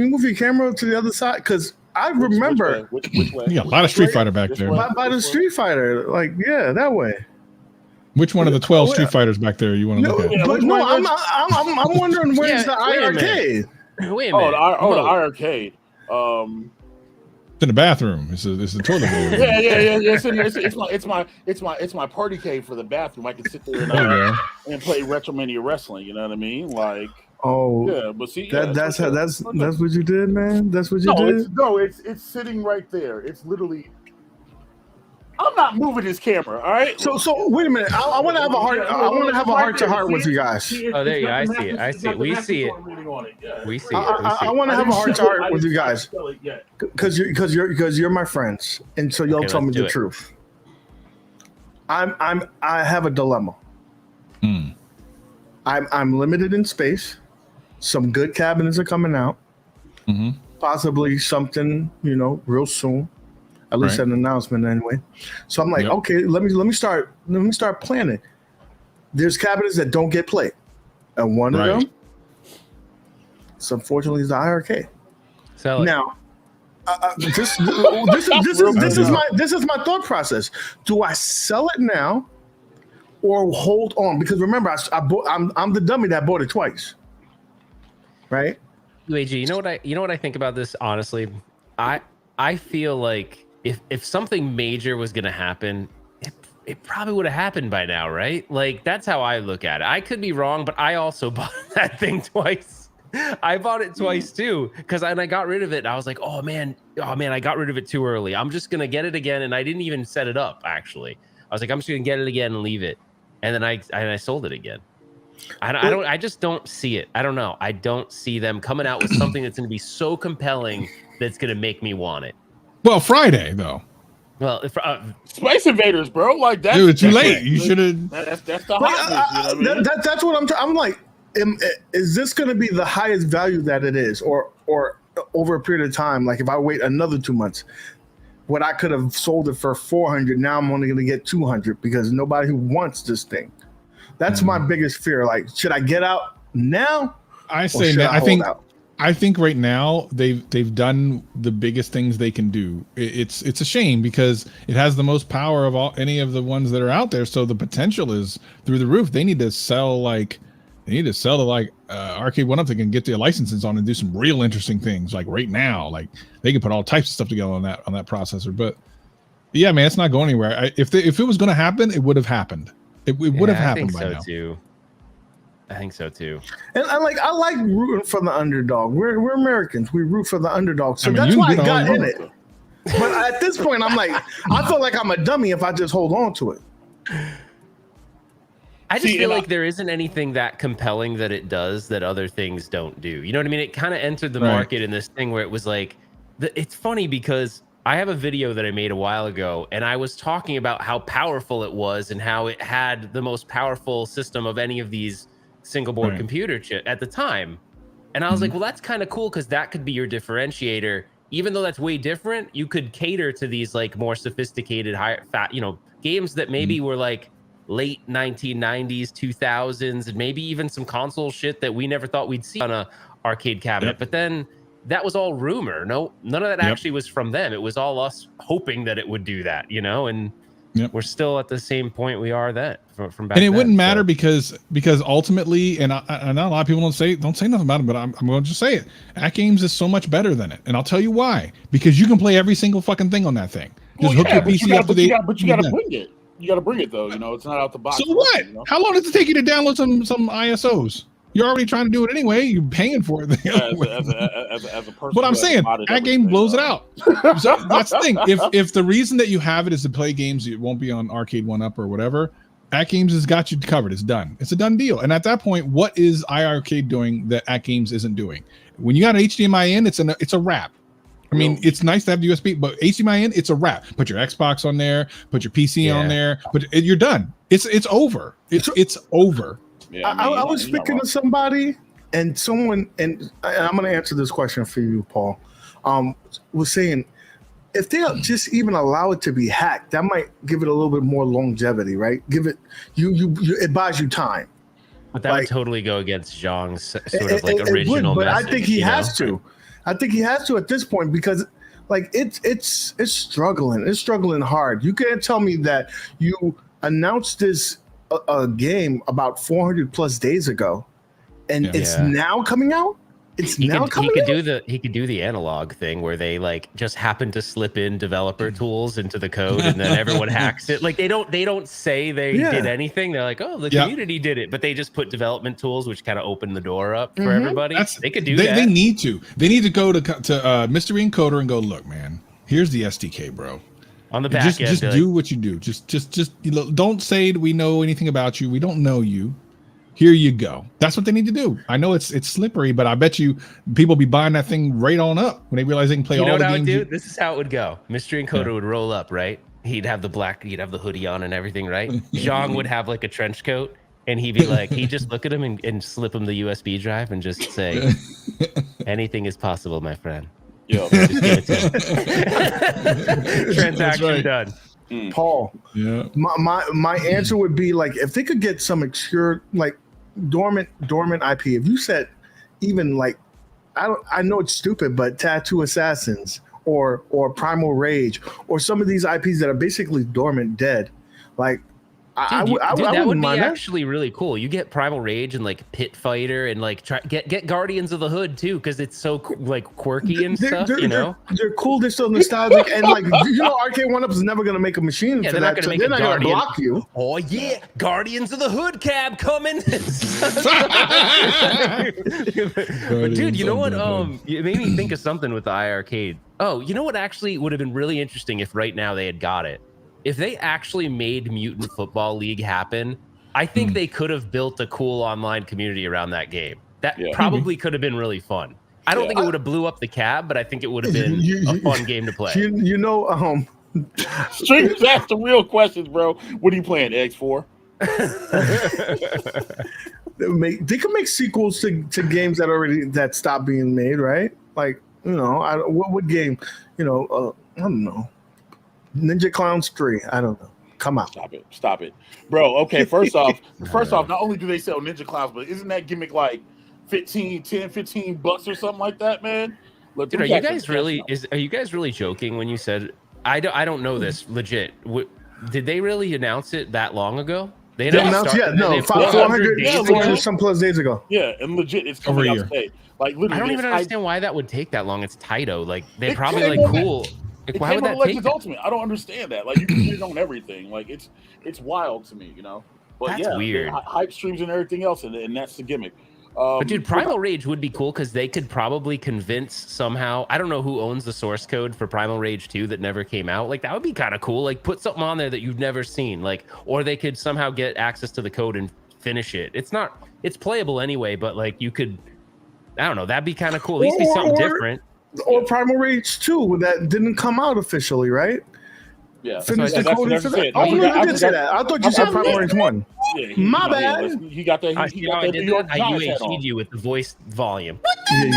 move your camera to the other side? Because I remember which way? You got a lot of Street Fighter back there. By the Street Fighter, like that way. Which one of the 12 Street Fighters back there you want to look at? But no, I'm wondering where's the arcade. Wait a minute. The arcade. In the bathroom. It's a toilet bowl. Yeah. It's my party cave for the bathroom. I can sit there and play Retromania Wrestling. You know what I mean? Like. Oh yeah, but see, that's what you did, man. That's what you did. It's sitting right there. It's literally. I'm not moving this camera. All right. So wait a minute. I want to have a heart. I want to have a heart to heart with you guys. Oh, there you go. I see it. We see it. We see it. I want to have a heart to heart with you guys because you're my friends, and so y'all tell me the truth. I have a dilemma. I'm limited in space. Some good cabinets are coming out. Mm-hmm. Possibly something, real soon. At least an announcement anyway. So I'm like, okay, let me start planning. There's cabinets that don't get played. And one of them, unfortunately, is the IRK. Now, this is my thought process. Do I sell it now or hold on? Because remember, I'm the dummy that bought it twice. Right? UAG, you know what I think about this, honestly? I feel like if something major was going to happen, it probably would have happened by now, right? Like, that's how I look at it. I could be wrong, but I also bought that thing twice. I bought it twice too, because I got rid of it. And I was like, oh man, I got rid of it too early. I'm just gonna get it again, and I didn't even set it up. Actually, I was like, I'm just gonna get it again and leave it, and then I sold it again. I just don't see it. I don't know. I don't see them coming out with something that's gonna be so compelling that's gonna make me want it. Well, Friday though. Well, if, Space Invaders, bro, like that. Dude, it's too late. You should have. That's the hotness. You know what I mean? That's what I'm like. Is this going to be the highest value that it is, or over a period of time? Like if I wait another 2 months, what I could have sold it for 400. Now I'm only going to get 200 because nobody who wants this thing. That's my biggest fear. Like, should I get out now? I say now. I think right now they've done the biggest things they can do. It's a shame because it has the most power of any of the ones that are out there. So the potential is through the roof. They need to sell like Arcade 1-Up. They can get their licenses on and do some real interesting things like right now. Like they can put all types of stuff together on that processor. But yeah, man, it's not going anywhere. If it was going to happen, it would have happened. It would have happened by now. Too. I think so too. And I like rooting for the underdog. We're Americans. We root for the underdog. So that's why I got in it. But at this point, I'm like, I feel like I'm a dummy if I just hold on to it. I just feel like there isn't anything that compelling that it does that other things don't do. You know what I mean? It kind of entered the market in this thing where it was like, it's funny because I have a video that I made a while ago, and I was talking about how powerful it was and how it had the most powerful system of any of these single board computer chip at the time. And I was like, well, that's kind of cool because that could be your differentiator. Even though that's way different, you could cater to these like more sophisticated, higher fat, games that maybe were like late 1990s, 2000s, and maybe even some console shit that we never thought we'd see on a arcade cabinet. But then that was all rumor. None of that actually was from them. It was all us hoping that it would do that, and we're still at the same point we are then from back then. And it wouldn't matter because ultimately, and I know a lot of people don't say nothing about it, but I'm going to just say it. At Games is so much better than it, and I'll tell you why. Because you can play every single fucking thing on that thing. Just hook your PC up to the. But you got to bring it. You got to bring it though. It's not out the box. So what? How long does it take you to download some ISOs? You're already trying to do it anyway. You're paying for it. As a person, but I'm saying that game blows it out. So that's the thing. If the reason that you have it is to play games, it won't be on Arcade 1-Up or whatever. At Games has got you covered. It's done. It's a done deal. And at that point, what is iArcade doing that At Games isn't doing? When you got an HDMI in, it's a wrap. I mean, it's nice to have the USB, but HDMI in, it's a wrap. Put your Xbox on there. Put your PC on there. But you're done. It's over. It's over. Yeah, I was speaking to somebody, and someone, and I'm going to answer this question for you, Paul. Was saying if they just even allow it to be hacked, that might give it a little bit more longevity, right? Give it it buys you time. But that would totally go against Zhang's sort of like original but message. I think he has to. I think he has to at this point because like it's struggling. It's struggling hard. You can't tell me that you announced this a game about 400 plus days ago, and it's now coming out. He could do the analog thing where they like just happen to slip in developer tools into the code, and then everyone hacks it. Like they don't say they did anything. They're like, oh, the community did it, but they just put development tools, which kind of open the door up for everybody. They could do that. They need to. They need to go to Mystery Encoder and go, look, man, here's the SDK, bro. On the back end, just do what you do. Just don't say we know anything about you. We don't know you. Here you go. That's what they need to do. I know it's slippery, but I bet you people be buying that thing right on up when they realize they can play all the games. You know what I would do? This is how it would go. Mystery Encoder would roll up, right? He'd have the hoodie on and everything, right? Zhang would have like a trench coat, and he'd be like, he'd just look at him and slip him the USB drive and just say, anything is possible, my friend. Yo, just give it to him. Transaction done. Paul, my answer would be like if they could get some obscure like dormant IP. If you said even like I know it's stupid, but Tattoo Assassins or Primal Rage or some of these IPs that are basically dormant, dead, like. That would be actually really cool. You get Primal Rage and like Pit Fighter and like get Guardians of the Hood too because it's so like quirky and stuff. They're cool. They're so nostalgic and like Arcade 1-Up is never gonna make a machine for that. They're not gonna block you. Oh yeah, Guardians of the Hood cab coming. But dude, you know what? It made me think of something with the iArcade. Oh, you know what? Actually, would have been really interesting if right now they had got it. If they actually made Mutant Football League happen, I think they could have built a cool online community around that game. That probably could have been really fun. I don't think it would have blew up the cab, but I think it would have been a fun game to play. Strings ask the real questions, bro. What are you playing, X4? They could make sequels to games that stopped being made, right? Like, what game? I don't know. Ninja Clowns 3. I don't know. Come out. Stop it, bro. Okay, first off, not only do they sell Ninja Clowns, but isn't that gimmick like $15 or something like that, man? Look, Dude, are you guys really joking when you said I don't know this legit? Did they really announce it that long ago? They announced 400 some plus days ago. Yeah, and legit, it's coming out today. Like literally, I don't even understand why that would take that long. It's Taito. Like they probably like cool. Like, why would that take? Ultimate. I don't understand that. Like you can get it on everything. Like it's wild to me, you know. But that's weird. Hype streams and everything else, and that's the gimmick. But dude, Primal Rage would be cool because they could probably convince somehow. I don't know who owns the source code for Primal Rage 2 that never came out. Like that would be kind of cool. Like put something on there that you've never seen. Like, or they could somehow get access to the code and finish it. It's playable anyway, but like you could, I don't know. That'd be kind of cool. At least be something different. Or Primal Rage 2 that didn't come out officially, right? Yeah, finish the coding for that. Oh, no, you did say that. I thought you said Primal Rage 1. Yeah, My bad. He got that. I UHD'd you with the voice volume. Yeah, you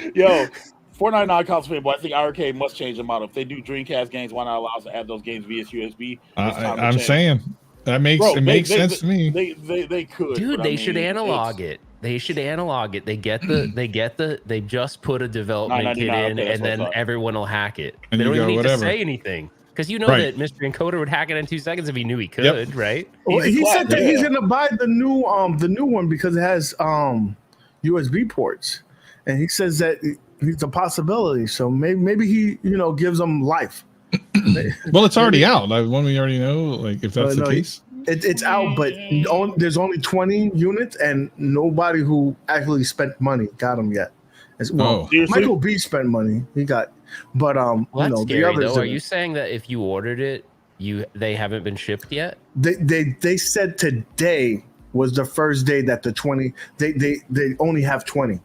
did. Yo, 499 counts for, but I think Arcade must change them out. If they do Dreamcast games, why not allow us to add those games via USB? I'm saying that makes sense to me. They could. Dude, they should analog it. They should analog it. They just put a development kit in, and then everyone will hack it. They don't even need to say anything. Because you know that Mystery Encoder would hack it in 2 seconds if he knew he could, right? Well, he said that he's gonna buy the new one because it has USB ports, and he says that it's a possibility. So maybe he gives them life. Well, it's already out. Like one we already know. Like if that's the case, it's out, but there's only 20 units, and nobody who actually spent money got them yet. Michael B spent money. He got. But that's scary, the others. Are you saying that if you ordered it, they haven't been shipped yet? They said today was the first day that the 20 they only have 20.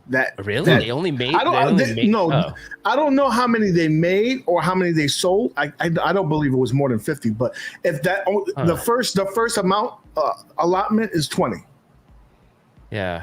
They only made. I don't know how many they made or how many they sold. I don't believe it was more than 50. But if that the first amount allotment is 20. Yeah.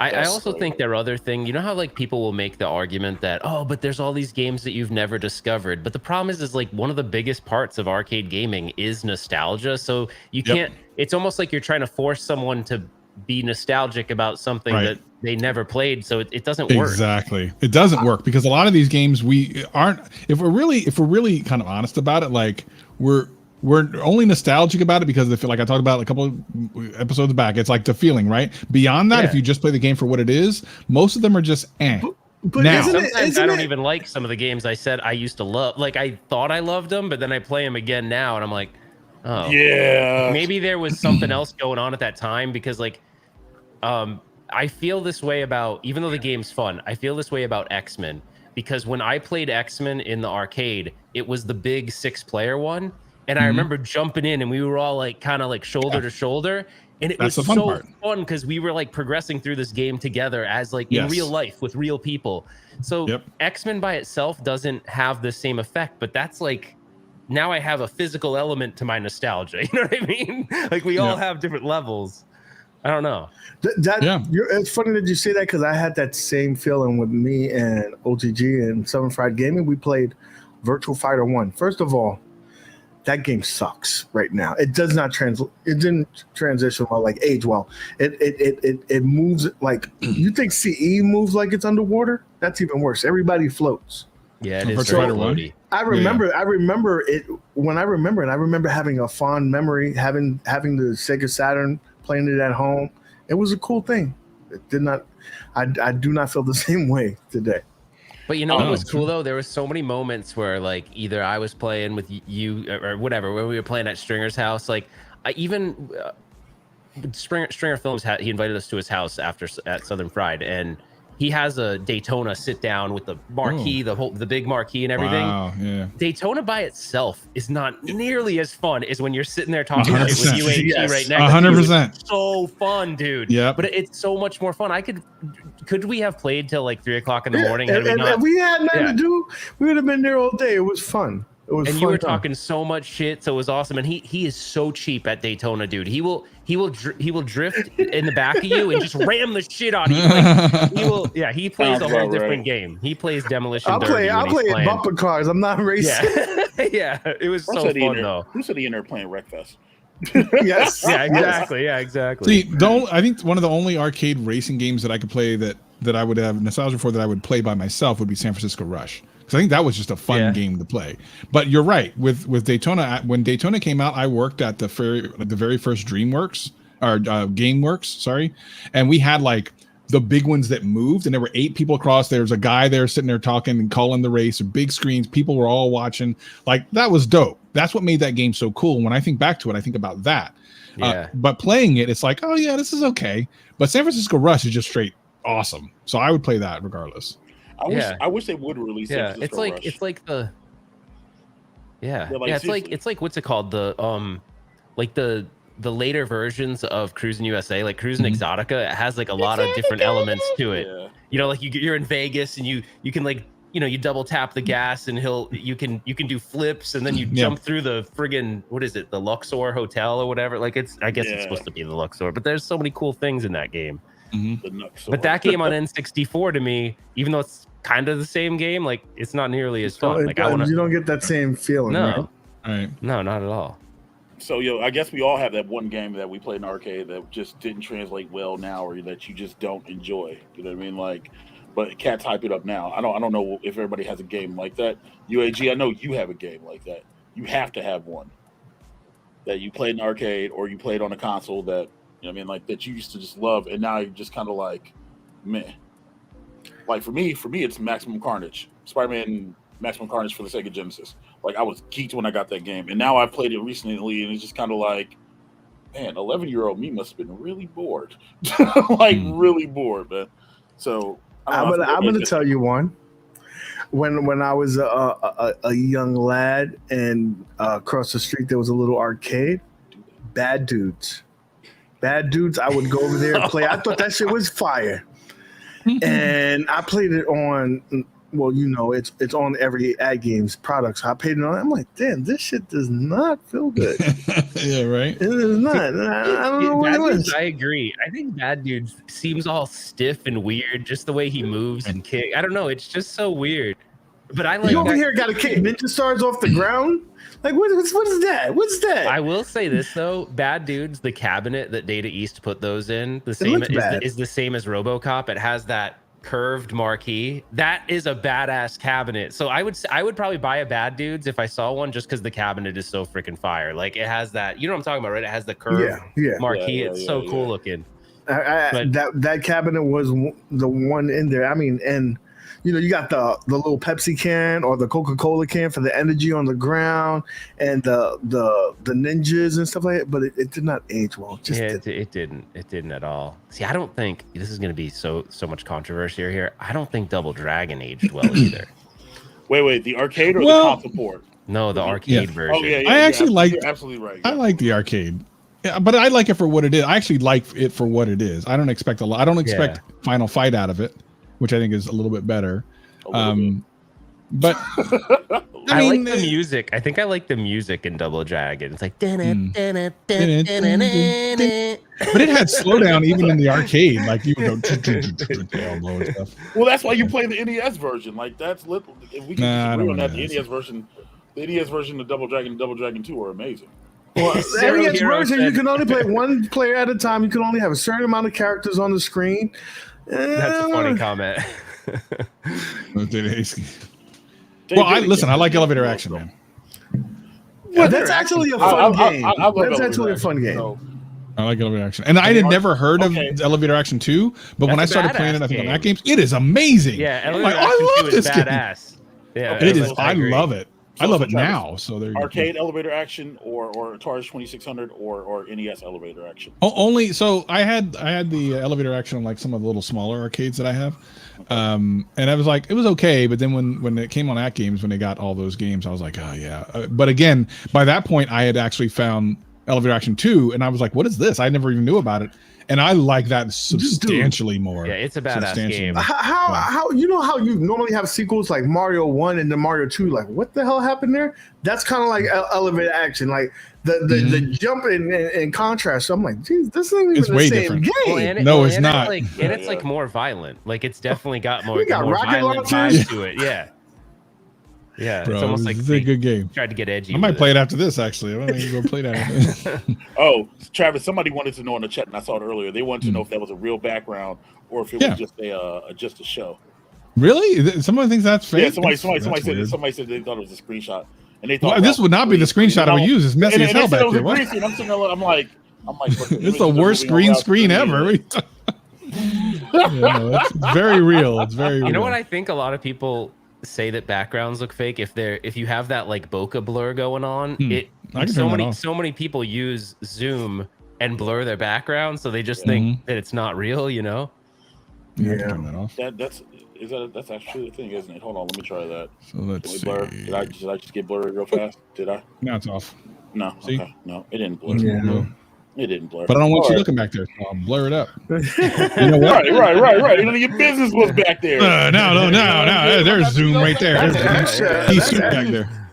I also think their other thing, you know how like people will make the argument that, but there's all these games that you've never discovered. But the problem is like one of the biggest parts of arcade gaming is nostalgia. So you can't, it's almost like you're trying to force someone to be nostalgic about something that they never played. So it doesn't work. Exactly. It doesn't work because a lot of these games if we're really kind of honest about it, like we're only nostalgic about it because like I talked about a couple of episodes back, it's like the feeling, right? Beyond that, if you just play the game for what it is, most of them are just But now, sometimes I don't even like some of the games I said I used to love. Like I thought I loved them, but then I play them again now, and I'm like, oh yeah, maybe there was something else going on at that time. Because like, I feel this way about, even though the game's fun, I feel this way about X-Men because when I played X-Men in the arcade, it was the big 6-player one. And I remember jumping in and we were all like kind of like shoulder to shoulder. And it was so fun because we were like progressing through this game together as like in real life with real people. So X-Men by itself doesn't have the same effect, but that's like, now I have a physical element to my nostalgia. You know what I mean? Like we all have different levels. I don't know. It's funny that you say that because I had that same feeling with me and OTG and Seven Fried Gaming. We played Virtual Fighter 1. First of all, that game sucks right now. It does not it didn't transition well, like age well. It moves like you think CE moves like it's underwater? That's even worse. Everybody floats. Yeah, it is very floaty. I remember it when I remember it. I remember having a fond memory, having the Sega Saturn, playing it at home. It was a cool thing. It did not. I do not feel the same way today. But you know what was cool though? There was so many moments where like either I was playing with you or whatever, when we were playing at Stringer's house. Like Stringer Films he invited us to his house at Southern Fried, and he has a Daytona sit down with the marquee, the big marquee and everything. Wow, yeah. Daytona by itself is not nearly as fun as when you're sitting there talking with UAG right next 100%. It's so fun, dude. Yeah. But it's so much more fun. Could we have played till like 3 o'clock in the morning? If we had nothing to do, we would have been there all day. It was fun. It was and fun you were time. talking so much shit, so it was awesome. And he is so cheap at Daytona, dude. He will drift in the back of you and just ram the shit out of you. Like he plays Sounds a whole about different right. game. He plays Demolition I'll Derby. play bumper cars. I'm not racing. Yeah, yeah. It was so fun though. Who said he in there playing Wreckfest? Yes. Yeah, exactly. Yeah, exactly. See, I think one of the only arcade racing games that I could play that I would have nostalgia for that I would play by myself would be San Francisco Rush. Because I think that was just a fun game to play. But you're right. With Daytona, when Daytona came out, I worked at the very first DreamWorks or GameWorks, sorry, and we had like the big ones that moved, and there were 8 people across. There was a guy there sitting there talking and calling the race. Big screens, people were all watching. Like that was dope. That's what made that game so cool. When I think back to it, I think about that. Yeah. But playing it, it's like, oh yeah, this is okay. But San Francisco Rush is just straight awesome. So I would play that regardless. I wish they would release. Yeah, San Francisco Rush. it's like the like, it's like what's it called, the like the later versions of Cruising USA, like Cruising Exotica. It has like a lot of different elements to it. Yeah. You know, like you're in Vegas and you can like, you know, you double tap the gas and you can do flips and then you jump through the friggin', what is it, the Luxor Hotel or whatever. Like I guess it's supposed to be the Luxor, but there's so many cool things in that game. But that game on N64 to me, even though it's kind of the same game, like it's not nearly as fun. Like you don't get that same feeling. No, right? No, not at all. So I guess we all have that one game that we played in arcade that just didn't translate well now, or that you just don't enjoy. You know what I mean? Like, but cats hype it up now. I don't know if everybody has a game like that. UAG, I know you have a game like that. You have to have one that you played in arcade or you played on a console that, you know what I mean, like that you used to just love, and now you're just kind of like, meh. Like for me, it's Maximum Carnage, Spider-Man Maximum Carnage for the Sega Genesis. Like I was geeked when I got that game, and now I've played it recently, and it's just kind of like, man, 11-year-old me must have been really bored, like really bored, man. So I'm gonna tell you one. When I was a young lad, and across the street there was a little arcade, Bad Dudes. Bad Dudes, I would go over there and play. I thought that shit was fire. And I played it on, well, you know, it's on every Ad Games product. So I played it on. I'm like, damn, this shit does not feel good. Yeah, right. It is not. I don't know what it was. I agree. I think Bad Dude seems all stiff and weird, just the way he moves and kick. I don't know. It's just so weird. But I like. You over here got to kick ninja stars off the ground. Like what is that? What's that? I will say this though, Bad Dudes, the cabinet that Data East put those in, the same is the same as RoboCop. It has that curved marquee. That is a badass cabinet. So I would probably buy a Bad Dudes if I saw one, just because the cabinet is so freaking fire. Like it has that, you know what I'm talking about, right? It has the curved marquee. It's so cool looking. That cabinet was the one in there. I mean, and you know, you got the little Pepsi can or the Coca-Cola can for the energy on the ground, and the ninjas and stuff like that. But it did not age well. It didn't at all. See, I don't think this is going to be so much controversy here. I don't think Double Dragon aged well either. Wait, the arcade or the console port? No, the arcade version. Oh yeah, I actually like. You're absolutely right. I like the arcade. Yeah, but I like it for what it is. I actually like it for what it is. I don't expect a lot. I don't expect Final Fight out of it, which I think is a little bit better. But I like the music. I think I like the music in Double Dragon. It's like, but it had slowdown even in the arcade. Like you would go elbow and stuff. Well, that's why you play the NES version. Like that's if we can disagree on that, the NES version of Double Dragon and Double Dragon 2 are amazing. Well, the NES version, you can only play one player at a time. You can only have a certain amount of characters on the screen. That's a funny comment. Well, I like elevator action, man. Well, that's actually a fun game. That's actually a fun game. I like elevator action, and I had never heard of elevator action 2, but when I started playing it, I think on that games, it is amazing. Yeah, elevator action 2 is badass. Yeah, it is. I love it. I love it now. So there. Arcade elevator action, or Atari 2600, or NES elevator action. Only so I had the elevator action on like some of the little smaller arcades that I have, and I was like, it was okay. But then when it came on At Games, when they got all those games, I was like, oh yeah. But again, by that point, I had actually found Elevator Action 2, and I was like, what is this? I never even knew about it. And I like that substantially more. Yeah, it's a badass game. How you know how you normally have sequels like Mario 1 and then Mario 2? Like, what the hell happened there? That's kind of like Elevator Action. Like the jump in contrast. So I'm like, geez, this isn't even the same game. Well, it's not. It's like more violent. Like it's definitely got more, got more rocket violent launchers? vibes to it. Yeah. Yeah, Bro, it's almost like it's a good game. Tried to get edgy. I might play it after this. Actually, I might go play that. Oh, Travis, somebody wanted to know in the chat, and I saw it earlier. They wanted to know if that was a real background or if it was just a show. Really? Somebody thinks that's fake. Yeah, somebody said they thought it was a screenshot, and they thought well, this would not be the screenshot I would use. It's messy as hell back there. I'm like, this is the worst green screen ever. It's very real. It's very. You know what I think? A lot of people say that backgrounds look fake if you have that like bokeh blur going on. So many people use zoom and blur their background, so they just think that it's not real. You know. Yeah. Turn that off. That's actually the thing, isn't it? Hold on, let me try that. So let's see. Blur? Did I just get blurry real fast? Did I? Now it's off. No. See? Okay. No, it didn't blur. Yeah. It didn't blur. But I don't want you looking back there, so I'll blur it up. You know what? Right. None of your business was back there. No. There's Zoom right there. He's Zoom back there.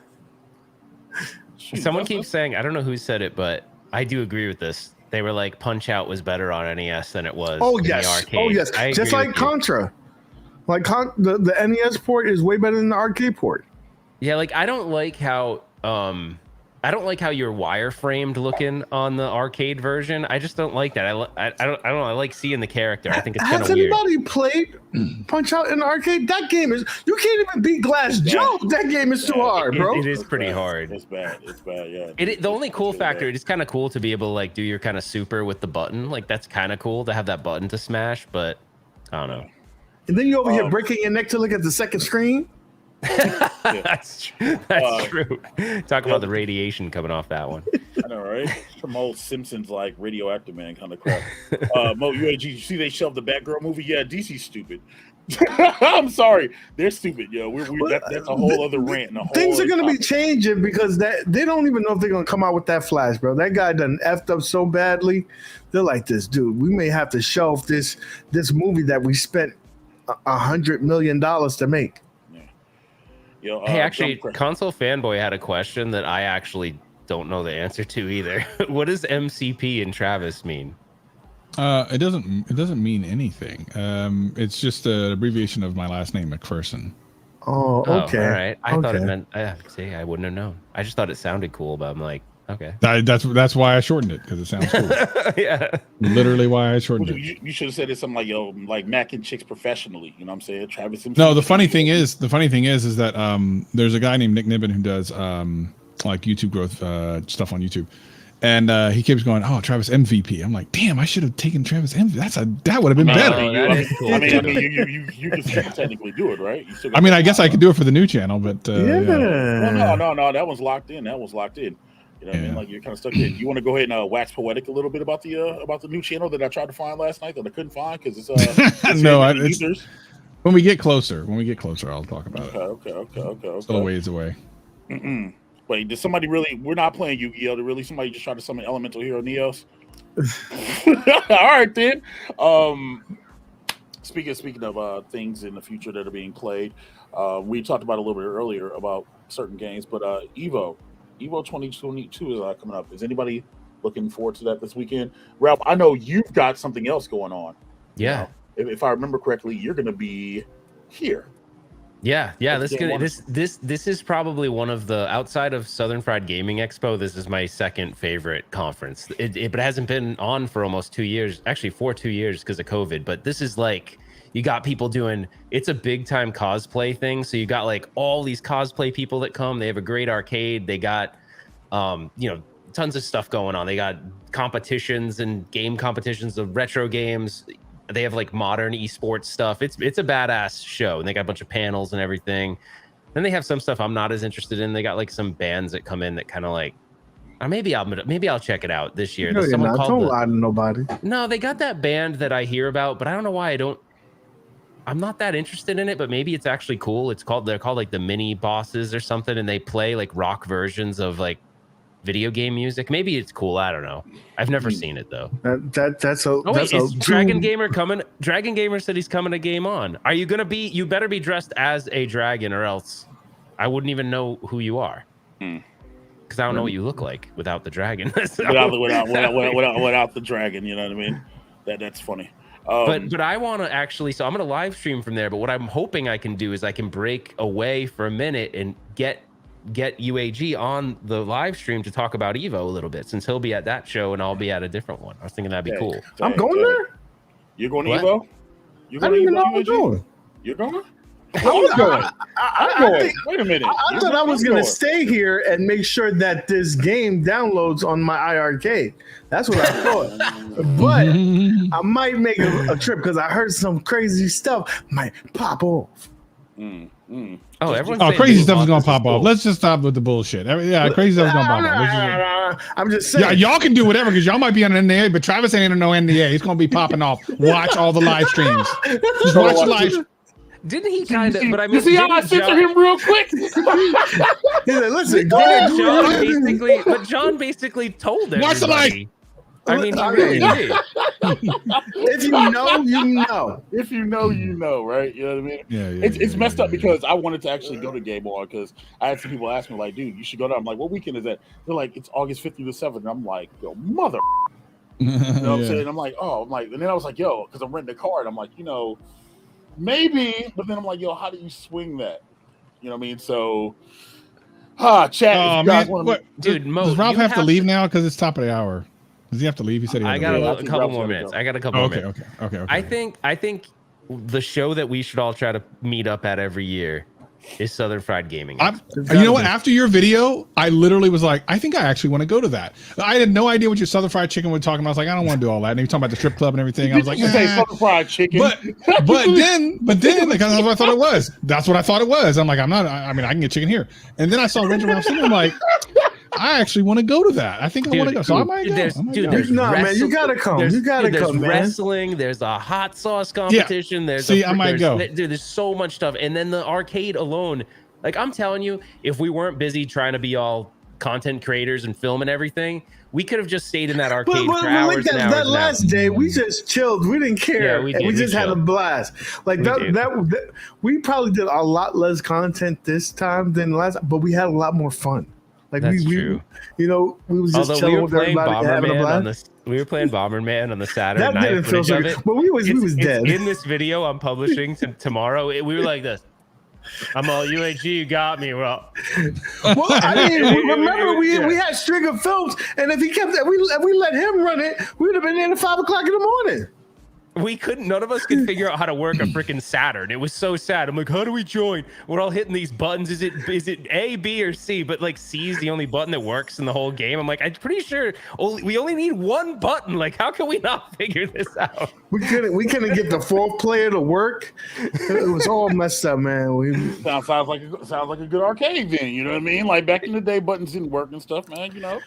Someone keeps saying, I don't know who said it, but I do agree with this. They were like, Punch Out was better on NES than it was in the arcade. Oh, yes. Just like Contra. Like the NES port is way better than the arcade port. Yeah, like I don't like how you're wireframed looking on the arcade version. I just don't like that. I don't know. I like seeing the character. I think it's kind of weird. Has anybody played Punch Out in the arcade? That game is, you can't even beat Glass Joe. That game is too hard, bro. It is pretty hard. It's bad. Yeah. The only cool factor, it's kind of cool to be able to like do your kind of super with the button. Like that's kind of cool to have that button to smash, but I don't know. And then you over here breaking your neck to look at the second screen. That's true. Talk about the radiation coming off that one. I know, right? Some old Simpsons like Radioactive Man kind of crap. Mo UAG, you see they shelved the Batgirl movie? Yeah, DC's stupid. I'm sorry, they're stupid. Yo, that's a whole other rant. And things are going to be changing because they don't even know if they're going to come out with that Flash, bro. That guy done effed up so badly. They're like, this dude, we may have to shelf this movie that we spent $100 million to make. Hey, actually, Console Fanboy had a question that I actually don't know the answer to either. What does MCP and Travis mean? It doesn't mean anything. It's just an abbreviation of my last name, McPherson. Oh, okay. All right. I thought it meant. See, I wouldn't have known. I just thought it sounded cool, but I'm like, okay. That's why I shortened it, because it sounds cool. Yeah. Literally why I shortened it. You should have said it something like, yo, like Mac and Chicks professionally. You know what I'm saying? Travis Simpson. No, the funny thing is that there's a guy named Nick Nibbin who does like YouTube growth stuff on YouTube. And he keeps going, oh, Travis MVP. I'm like, damn, I should have taken Travis MVP. That would have been better. Cool. I mean, you can technically do it, right? I guess I could do it for the new channel, but yeah. Well, no, that one's locked in. You know what I mean? Like you're kind of stuck in. You want to go ahead and wax poetic a little bit about the new channel that I tried to find last night that I couldn't find because it's no, when we get closer, I'll talk about it. Okay. Still a ways away. Wait, did somebody really? We're not playing Yu-Gi-Oh! Did really somebody just try to summon Elemental Hero Neos? All right then. Speaking of things in the future that are being played, we talked about a little bit earlier about certain games, but Evo 2022 is coming up. Is anybody looking forward to that this weekend? Ralph, I know you've got something else going on. Yeah. If I remember correctly, you're going to be here. Yeah. This is probably one of the, outside of Southern Fried Gaming Expo, this is my second favorite conference. But it hasn't been on for almost 2 years, actually for 2 years because of COVID. But this is like, you got people doing, it's a big time cosplay thing. So you got like all these cosplay people that come. They have a great arcade. They got, tons of stuff going on. They got competitions and game competitions of retro games. They have like modern esports stuff. It's a badass show, and they got a bunch of panels and everything. Then they have some stuff I'm not as interested in. They got like some bands that come in that kind of like, maybe I'll check it out this year. No, don't lie to nobody. No, they got that band that I hear about, but I don't know why I'm not that interested in it. But maybe it's actually cool. They're called like the Mini Bosses or something, and they play like rock versions of like video game music. Maybe it's cool. I don't know. I've never seen it though. That's a. Oh wait, that's a is Dragon Gamer coming? Dragon Gamer said he's coming to Game On. Are you gonna be? You better be dressed as a dragon, or else I wouldn't even know who you are. Because I don't know what you look like without the dragon. without the dragon, you know what I mean? That's funny. But I want to actually, so I'm going to live stream from there. But what I'm hoping I can do is I can break away for a minute and get UAG on the live stream to talk about Evo a little bit, since he'll be at that show and I'll be at a different one. I was thinking that'd be cool. I'm going there. You're going to What? Evo? You're I going don't even to know Evo? what I'm doing. You're going? I'm going. I'm going. Wait a minute. I thought I was going to stay here and make sure that this game downloads on my iArcade. That's what I thought. But I might make a trip because I heard some crazy stuff might pop off. Oh, everyone's Oh, saying crazy Evo stuff is Box gonna is pop cool. off. Let's just stop with the bullshit. Yeah, crazy stuff is gonna pop off. Let's just- I'm just saying. Yeah, y'all can do whatever because y'all might be on an NDA, but Travis ain't under no NDA. He's gonna be popping off. Watch all the live streams. Just watch the live. Didn't he kind of? But I mean, You see how I didn't censor John- him real quick? He's like, listen, go didn't John ahead. basically, but John basically told everybody. Watch the live. I mean, he I really mean- did. If you know, you know. If you know, you know, right? You know what I mean? Yeah, It's messed up because I wanted to actually go to Game On because I had some people ask me, like, dude, you should go there. I'm like, what weekend is that? They're like, it's August 5th through the 7th. And I'm like, yo, mother. You know what I'm saying? I'm like, oh, I'm like, and then I was like, yo, because I'm renting a car. And I'm like, you know, maybe. But then I'm like, yo, how do you swing that? You know what I mean? So, chat. Oh if you guys man, wanna- what, Dude, Mo, does Ralph you have to leave now because it's top of the hour? Does he have to leave? He said he had I to got leave. a I think couple Ralph's more gotta minutes. go. I got a couple Oh, more okay, minutes. okay. I think the show that we should all try to meet up at every year is Southern Fried Gaming. You know what? After your video, I literally was like, I think I actually want to go to that. I had no idea what your Southern Fried Chicken was talking about. I was like, I don't want to do all that. And he was talking about the strip club and everything. I was like, you say Southern Fried Chicken. but then, because that's what I thought it was. That's what I thought it was. I'm like, I can get chicken here. And then I saw Ranger Ralph Center. I'm like, I actually want to go to that. I think I want to go. So I might go. There's No, man, you gotta come. You gotta come, man. Wrestling. There's a hot sauce competition. There's See, I might go. Dude, there's so much stuff. And then the arcade alone. Like, I'm telling you, if we weren't busy trying to be all content creators and film and everything, we could have just stayed in that arcade for hours and hours. That last day, we just chilled. We didn't care. Yeah, we and did. we We just had a chilled. blast. Like that, we probably did a lot less content this time than last, but we had a lot more fun. Like That's we, true. You know, we was just Although chilling we were with playing everybody, having a Bomberman blast. we were playing Bomberman on the Saturday That night didn't feel footage so of good, it. but we was dead. In this video I'm publishing tomorrow, we were like this. I'm all UAG, you got me. Well, I mean, remember we had String of Films, and if we let him run it, we would have been in at 5 o'clock in the morning. we couldn't, none of us could figure out how to work a freaking Saturn. It was so sad. I'm like, how do we join? We're all hitting these buttons. Is it A, B, or C? But like C is the only button that works in the whole game. I'm like, I'm pretty sure we only need one button. Like, how can we not figure this out? We couldn't get the fourth player to work. It was all messed up, man. Sounds like a good arcade then. You know what I mean? Like back in the day, buttons didn't work and stuff, man. You know.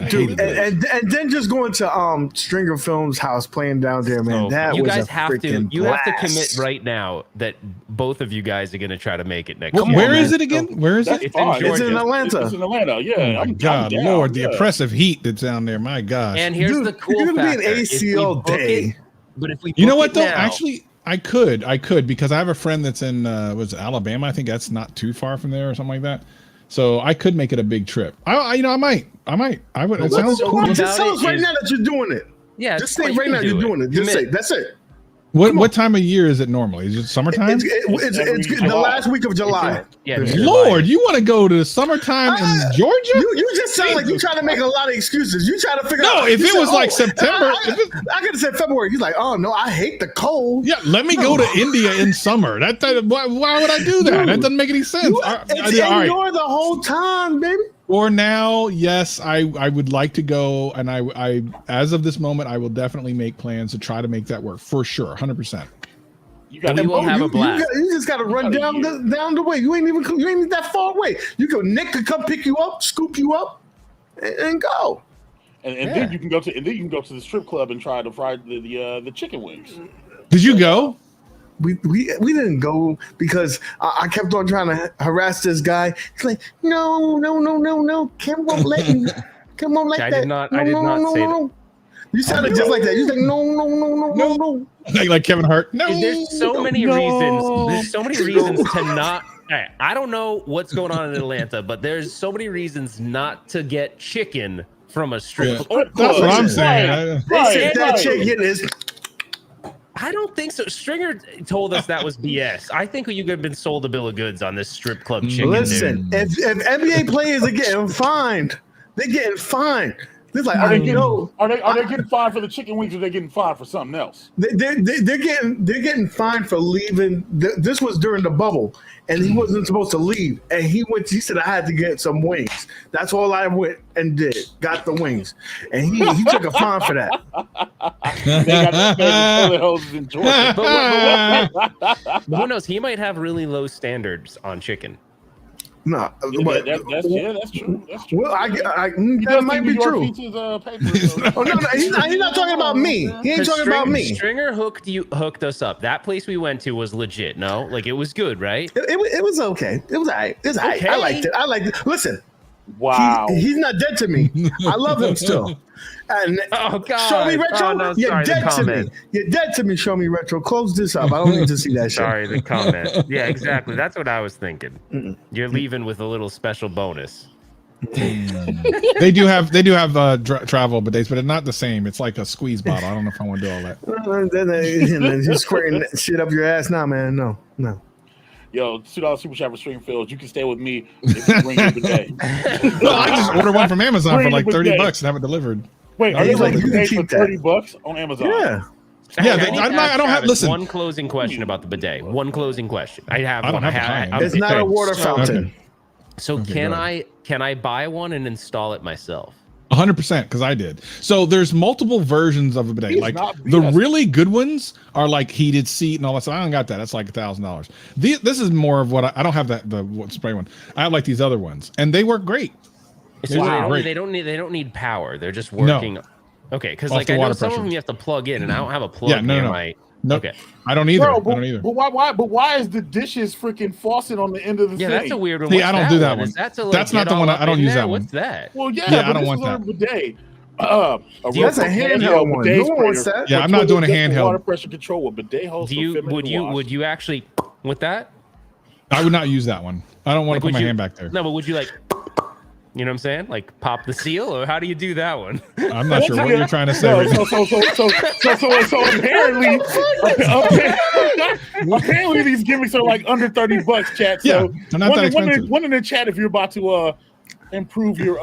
Dude, and then just going to Stringer Films house playing down there, man. That you was guys a have to freaking have to blast. commit right now that both of you guys are going to try to make it next Well, year. where is it again? Where is That's it? It's in fine. Georgia. It's in Atlanta. It's in Atlanta. Yeah. Oh my God, down, Lord, the yeah. oppressive heat that's down there. My gosh. And here's Dude, the cool you're gonna factor. be an If we ACL book day. it- but if we You know book what it though? now- Actually, I could because I have a friend that's in was it Alabama. I think that's not too far from there or something like that. So I could make it a big trip. I might. I would. It sounds so cool. cool. Just tell about us it right is- now that you're doing it. yeah, Just say of course right you now can you're do doing it. Just say Commit. that's it. What time of year is it normally? Is it summertime? It's the last week of July. Yeah, Lord, you want to go to summertime in Georgia? You just sound like you trying to make a lot of excuses. You trying to figure out. No, if you it said, was like September, I could have said February. He's like, oh no, I hate the cold. Yeah, let me go to India in summer. Why would I do that? Dude, That doesn't make any sense. It's indoor the whole time, baby. For now, yes, I would like to go, and I as of this moment, I will definitely make plans to try to make that work for sure, 100%. You got We will have a blast. You just got to run down the way. You ain't that far away. Nick could come pick you up, scoop you up, and go. and then you can go to the strip club and try to fry the chicken wings. Did you go? we didn't go because I kept on trying to harass this guy. He's like, no, Kim won't let me. Kim won't let I that. did not say that. You sounded just like that. You said no. Like Kevin Hart. No, there's so many reasons. There's so many reasons to not. I don't know what's going on in Atlanta, but there's so many reasons not to get chicken from a strip club. That's what I'm saying. They said that chicken is. I don't think so. Stringer told us that was BS. I think you could have been sold a bill of goods on this strip club chicken. Listen, if NBA players are getting fined, they're getting fined. It's like, are they getting fined for the chicken wings, or they getting fined for something else? They're getting fined for leaving. This was during the bubble, and he wasn't supposed to leave. And he said I had to get some wings. That's all I went and did. Got the wings, and he took a fine for that. They got the hoses in Georgia. But who knows? He might have really low standards on chicken. No, that's true. Well, that might be true. He's not talking about me. He ain't talking about me. Stringer hooked us up. That place we went to was legit. No, like it was good, right? It was okay. It was all right. It was all right. I liked it. Listen, wow, he's not dead to me. I love him still. And oh God! Show me retro. Oh, no, You're dead to me. You're dead to me. Show me retro. Close this up. I don't need to see that shit. Sorry, the comment. Yeah, exactly. That's what I was thinking. You're leaving with a little special bonus. They do have travel bidets, but it's not the same. It's like a squeeze bottle. I don't know if I want to do all that. Just squaring shit up your ass now, man. No. Yo, $2 super chat for Stringfield. You can stay with me if you bring your bidet. Well, I just order one from Amazon for like $30 and have it delivered. Wait, are you like you pay for $30 on Amazon? Yeah. I don't have. Listen. One closing question about the bidet. One closing question. I have one. It's not a water fountain. Okay. So can I buy one and install it myself? 100%, because I did. So there's multiple versions of a bidet. Like the really good ones are like heated seat and all that stuff. I don't got that. That's like $1,000. This is more of what I don't have the spray one. I have like these other ones, and they work great. So they don't need power. They're just working. No. Okay, because like I know some of them you have to plug in, and I don't have a plug. No. Okay, I don't either. But why is the dishes freaking faucet on the end of the thing? Yeah, that's a weird one. See, I don't do that one. That's not the one. I don't use that one. What's that? Well, yeah, I don't want that. Bidet. That's a handheld one. No one wants that. Yeah, I'm not doing a handheld. Water pressure control with bidet hose. Would you actually with that? I would not use that one. I don't want to put my hand back there. No, but would you like? You know what I'm saying? Like pop the seal, or how do you do that one? I'm not sure what you're trying to say. So apparently these gimmicks are like under $30, chat. So they're not that expensive. One in the chat if you're about to improve your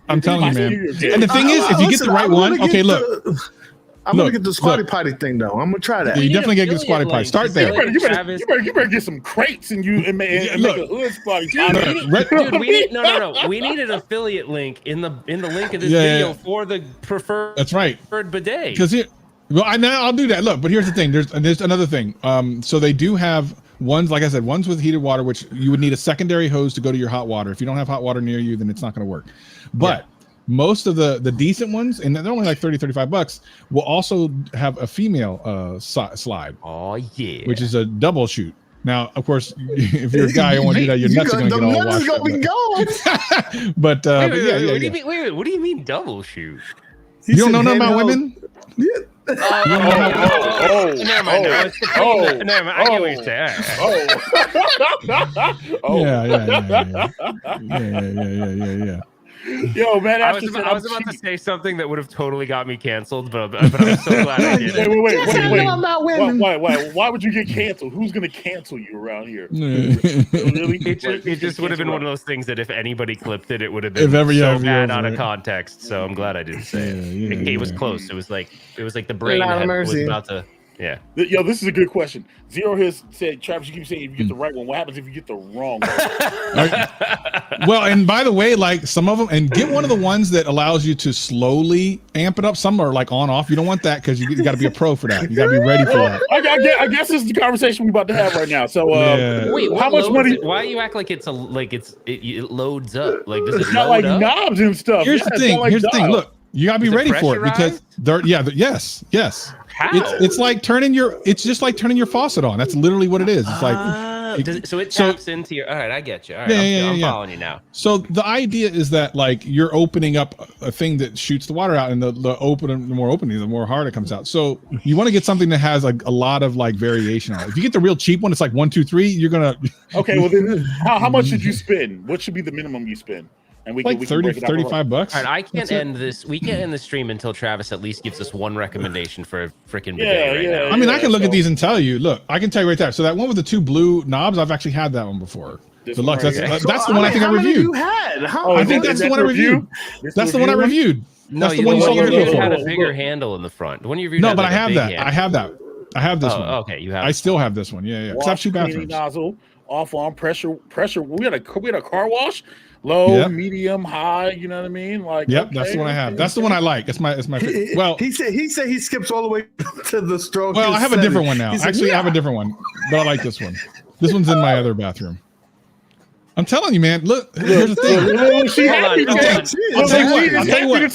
I'm telling you, man. And the thing is, if you get the right one, okay, look. I'm gonna get the squatty potty thing though. I'm gonna try that. Yeah, you definitely gotta get the squatty potty. Start there. You better get some crates and make a hood squatty potty. Dude, we need an affiliate link in the link of this video for the preferred. That's right. Bidet. Because I'll do that. Look, but here's the thing. There's another thing. So they do have ones, like I said, ones with heated water, which you would need a secondary hose to go to your hot water. If you don't have hot water near you, then it's not going to work. But most of the decent ones, and they're only like $30-$35, will also have a female slide. Oh yeah, which is a double shoot. Now, of course, if you're a guy and want to do that, your nuts are going to get all washed up. But wait, what do you mean double shoot? You don't know nothing about women? Never mind. I get what you're saying. Yeah. Yo, man, I was about to say something that would have totally got me canceled, but I'm so glad I did it. Wait. Why would you get canceled? Who's going to cancel you around here? Really? It just would have been one of those things that if anybody clipped it, it would have been so bad out of context. So I'm glad I didn't say it. It was close. It was like the brain was about to. Yeah. Yo, this is a good question. Zero has said, Travis, you keep saying if you get the right one, what happens if you get the wrong one? Well, and by the way, like some of them, and get one of the ones that allows you to slowly amp it up. Some are like on off. You don't want that because you got to be a pro for that. You got to be ready for that. I guess this is the conversation we're about to have right now. So, wait, how much money? Why do you act like it loads up? Like does it not like up? knobs and stuff? Here's the thing. Look. You gotta be ready for it because yes. How? It's like it's just like turning your faucet on. That's literally what it is. It's like so it taps into your. All right, I get you. All right, I'm following you now. So the idea is that like you're opening up a thing that shoots the water out, and the more opening, the more hard it comes out. So you want to get something that has like a lot of like variation on it. If you get the real cheap one, it's like 1, 2, 3. You're gonna. Okay, well then, how much should you spend? What should be the minimum you spend? And we like can 30, $35. All right, I can't end this. We can't end the stream until Travis at least gives us one recommendation for a freaking bidet right now. I mean, I can look at these and tell you. Look, I can tell you right there. So that one with the 2 blue knobs, I've actually had that one before. Deluxe. That's the one I think I reviewed. You had? I think that's the one I reviewed. That's the one I reviewed. No, that's the one you saw you before. had a bigger handle in the front. The one you reviewed. No, but I have that. I have that. I have this one. Okay, you have. I still have this one. Yeah. Because I have 2 bathrooms. Nozzle, off on pressure. We had a car wash. Low, medium, high. You know what I mean? Like, that's the one I have. That's the one I like. It's my favorite. Well, he said he skips all the way to the stroke. Well, I have a different one now. Actually, I have a different one, but I like this one. This one's in my other bathroom. I'm telling you, man. Look, here's the thing. I'll tell you what.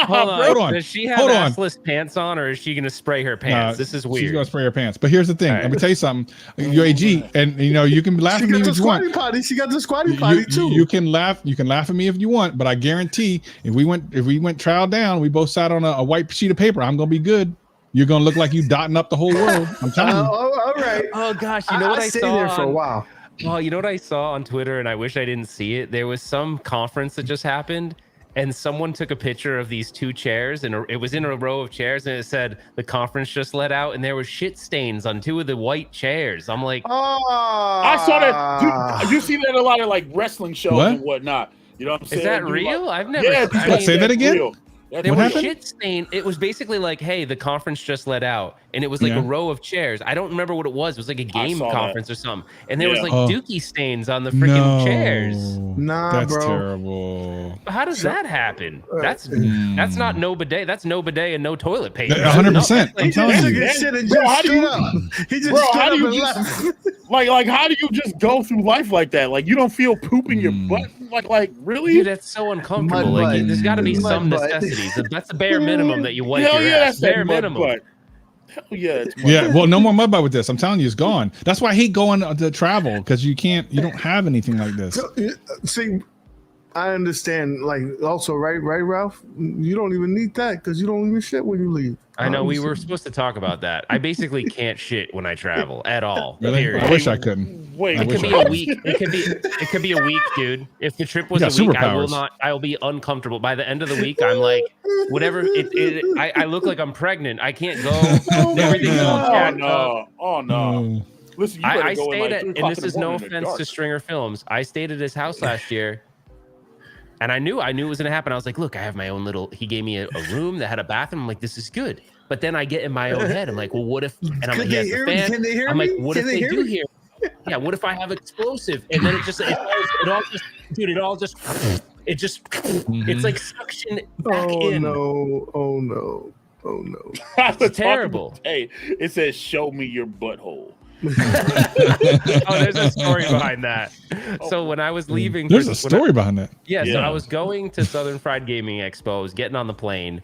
Hold on. Does she have assless pants on, or is she gonna spray her pants? This is weird. She's gonna spray her pants. But here's the thing. Let me tell you something. You're AG, and you can laugh at me if you want. She got the squatty potty too. You can laugh. You can laugh at me if you want, but I guarantee if we went trial down, we both sat on a white sheet of paper. I'm gonna be good. You're gonna look like you dotting up the whole world. I'm telling you. All right. Oh gosh, you know what I saw there for a while. Well, you know what I saw on Twitter, and I wish I didn't see it. There was some conference that just happened, and someone took a picture of these 2 chairs, and it was in a row of chairs, and it said the conference just let out, and there was shit stains on 2 of the white chairs. I'm like, I saw that. You see that a lot of like wrestling shows and whatnot. You know what I'm saying? Is that real? I've never. Yeah, say that again. Real. There was shit stain. It was basically like, hey, the conference just let out, and it was like a row of chairs. I don't remember what it was. It was like a game conference or something, and there was like dookie stains on the freaking chairs. Nah, that's bro. terrible. How does that happen? That's not no bidet. That's no bidet and no toilet paper. 100%. I'm telling you. How do you just go through life like that? Like you don't feel poop in your butt? Like really? Dude, that's so uncomfortable. Like there's got to be some necessities. That's the bare minimum that you wipe your ass. Bare minimum. Hell yeah. Well, no more mud butt with this. I'm telling you, it's gone. That's why I hate going to travel because you don't have anything like this. See, I understand. Like also, right, Ralph? You don't even need that because you don't even shit when you leave. I know we were supposed to talk about that. I basically can't shit when I travel at all. Really? Period. I wish I couldn't. Wait, it could be a week. It could be a week, dude. If the trip was a week, I will be uncomfortable. By the end of the week, I'm like, whatever. I look like I'm pregnant. I can't go. Oh no. Listen, you I go stayed at, and this is no offense to Stringer Films. I stayed at his house last year. And I knew it was going to happen. I was like, look, I have my own little, he gave me a room that had a bathroom. I'm like, this is good. But then I get in my own head. I'm like, well, what if, and I'm like, yes, the fan. I'm like, what if they do hear? Yeah. What if I have explosive? And then it's like suction back in. Oh no. It's terrible. Hey, it says, show me your butthole. There's a story behind that. So when I was leaving, there's a story behind that. Yeah, so I was going to Southern Fried Gaming Expo. I was getting on the plane,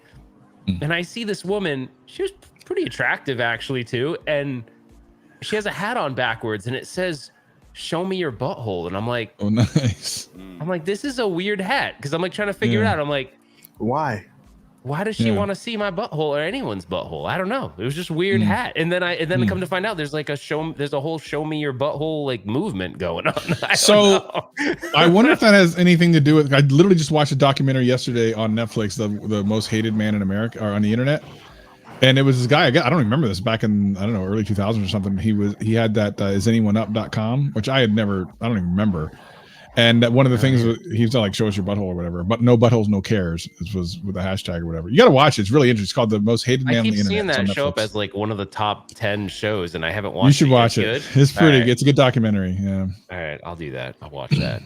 and I see this woman. She was pretty attractive, actually, too. And she has a hat on backwards, and it says, "Show me your butthole." And I'm like, "Oh, nice." I'm like, "This is a weird hat," because I'm like trying to figure it out. I'm like, why? Why does she want to see my butthole or anyone's butthole? I don't know. It was just weird hat. And then I come to find out there's like there's a whole show me your butthole like movement going on. I wonder if that has anything to do with, I literally just watched a documentary yesterday on Netflix, the most hated man in America, or on the internet. And it was this guy, I don't remember this, back in, I don't know, early 2000s or something. He had that isanyoneUp.com, which I don't even remember. And one of the things he was like, show us your butthole or whatever, but no buttholes, no cares. This was with a hashtag or whatever. You got to watch it. It's really interesting. It's called The Most Hated Man on the Internet. I keep seeing that show up as like one of the top 10 shows, and I haven't watched it. You should watch it. Good? It's pretty good. It's a good documentary. Yeah. All right. I'll do that. I'll watch that.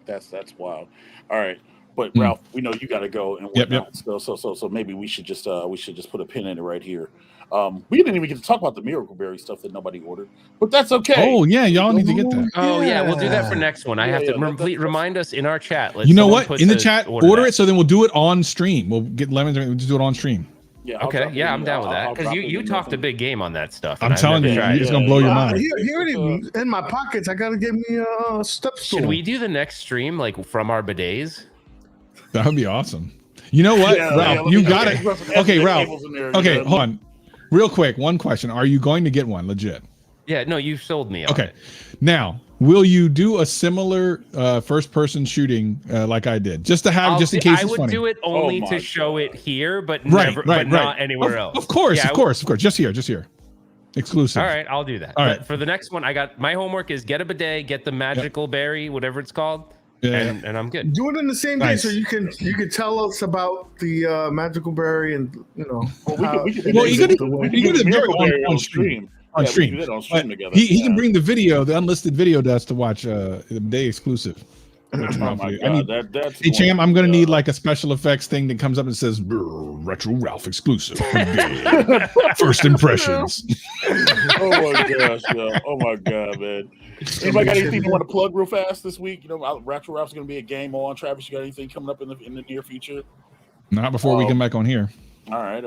That's wild. All right. But Ralph, we know you got to go and whatnot. Yep. So maybe we should just put a pin in it right here. We didn't even get to talk about the Miracle Berry stuff that nobody ordered, but that's okay. Oh yeah, y'all need to get that. Oh yeah, we'll do that for next one. I have to remind us in our chat. You know what? In the chat, order it. So then we'll do it on stream. We'll get lemons. We'll just do it on stream. Yeah. Okay. Yeah, I'm down with that because you talked a big game on that stuff. I'm telling you, it's gonna blow your mind. Here it is in my pockets. I gotta get me a step stool. Should we do the next stream like from our bidets? That would be awesome. You know what, Ralph? You got it. Okay, Ralph. Okay, hold on. Real quick, one question. Are you going to get one legit? Yeah, no, you sold me on Okay. it. Now, will you do a similar first person shooting like I did? Just to have, just in case it's funny. I would do it only to show it here, but not anywhere else. Of course. Just here. Exclusive. All right, I'll do that. All right. For the next one, I got my homework is get a bidet, get the magical berry, whatever it's called. And I'm good. Do it in the same day, so you can tell us about the magical berry and you know. You can do the Miracle Berry on stream. On stream together. He can bring the video, the unlisted video to us to watch the day exclusive. Oh my God, hey Cham, I'm gonna need like a special effects thing that comes up and says Retro Ralph exclusive. First impressions. Oh my gosh, yeah. Oh my God, man. Anybody got anything you want to plug real fast this week? You know, Retro Ralph's gonna be a game on. Travis, you got anything coming up in the near future? Not before we come back on here. All right.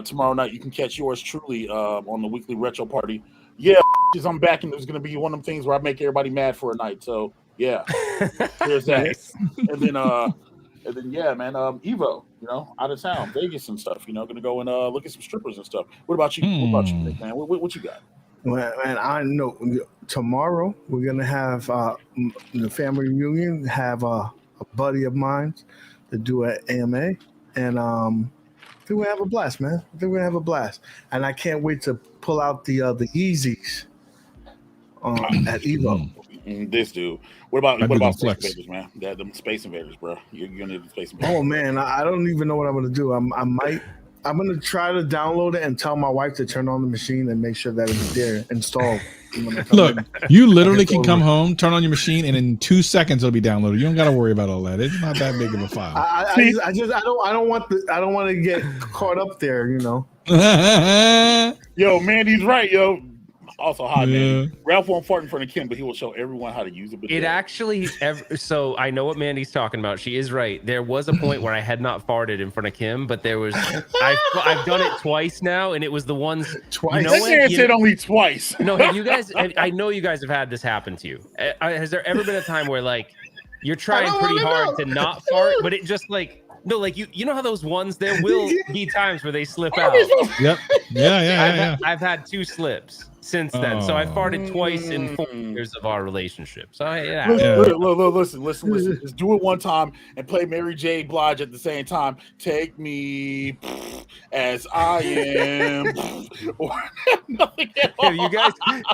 Tomorrow night you can catch yours truly on the weekly retro party. Yeah, I'm back, and there's gonna be one of them things where I make everybody mad for a night. So yeah, there's that. Nice. And then yeah, man, Evo, you know, out of town, Vegas and stuff. You know, gonna go and look at some strippers and stuff. What about you? What about you, Nick, man? What you got? Well, and I know tomorrow we're gonna have the family reunion. Have a buddy of mine to do an AMA, and I think we have a blast, man. I think we have a blast, and I can't wait to pull out the Yeezys at Evo. This dude. What about Space Invaders, man? Them Space Invaders, bro. You're gonna need the Space Invaders. Oh man, I don't even know what I'm gonna do. I'm gonna try to download it and tell my wife to turn on the machine and make sure that it's there installed. Look, you literally can come home, turn on your machine, and in 2 seconds it'll be downloaded. You don't got to worry about all that. It's not that big of a file. I don't want to get caught up there, you know. Yo, Mandy's right, yo. Also, hi, man. Ralph won't fart in front of Kim, but he will show everyone how to use it. It actually, so I know what Mandy's talking about. She is right. There was a point where I had not farted in front of Kim, but there was, I've done it twice now, and it was the ones twice. You know that man said only twice. No, have you guys, I know you guys have had this happen to you. Has there ever been a time where like you're trying pretty hard to not fart, but it just like, no, like you know how those ones, there will be times where they slip out. Yep. Yeah. I've had 2 slips since then, so I farted twice in 4 years of our relationship. So listen. Just do it one time and play Mary J. Blige at the same time. Take me as I am. Nothing at all.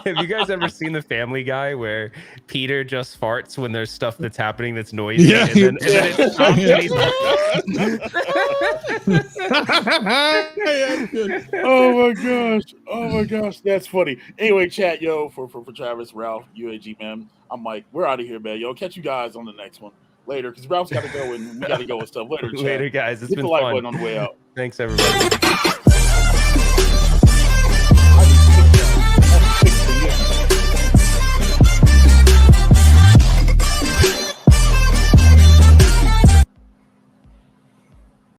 Have you guys ever seen the Family Guy where Peter just farts when there's stuff that's happening that's noisy? Yeah. And then it stops and he's Oh my gosh, that's funny. Anyway, chat, yo, for Travis, Ralph, UAG, man. I'm Mike. We're out of here, man. Yo, catch you guys on the next one later because Ralph's got to go and we got to go and stuff later. Later, guys. It's Hit been the like fun. button on the way out. Thanks, everybody.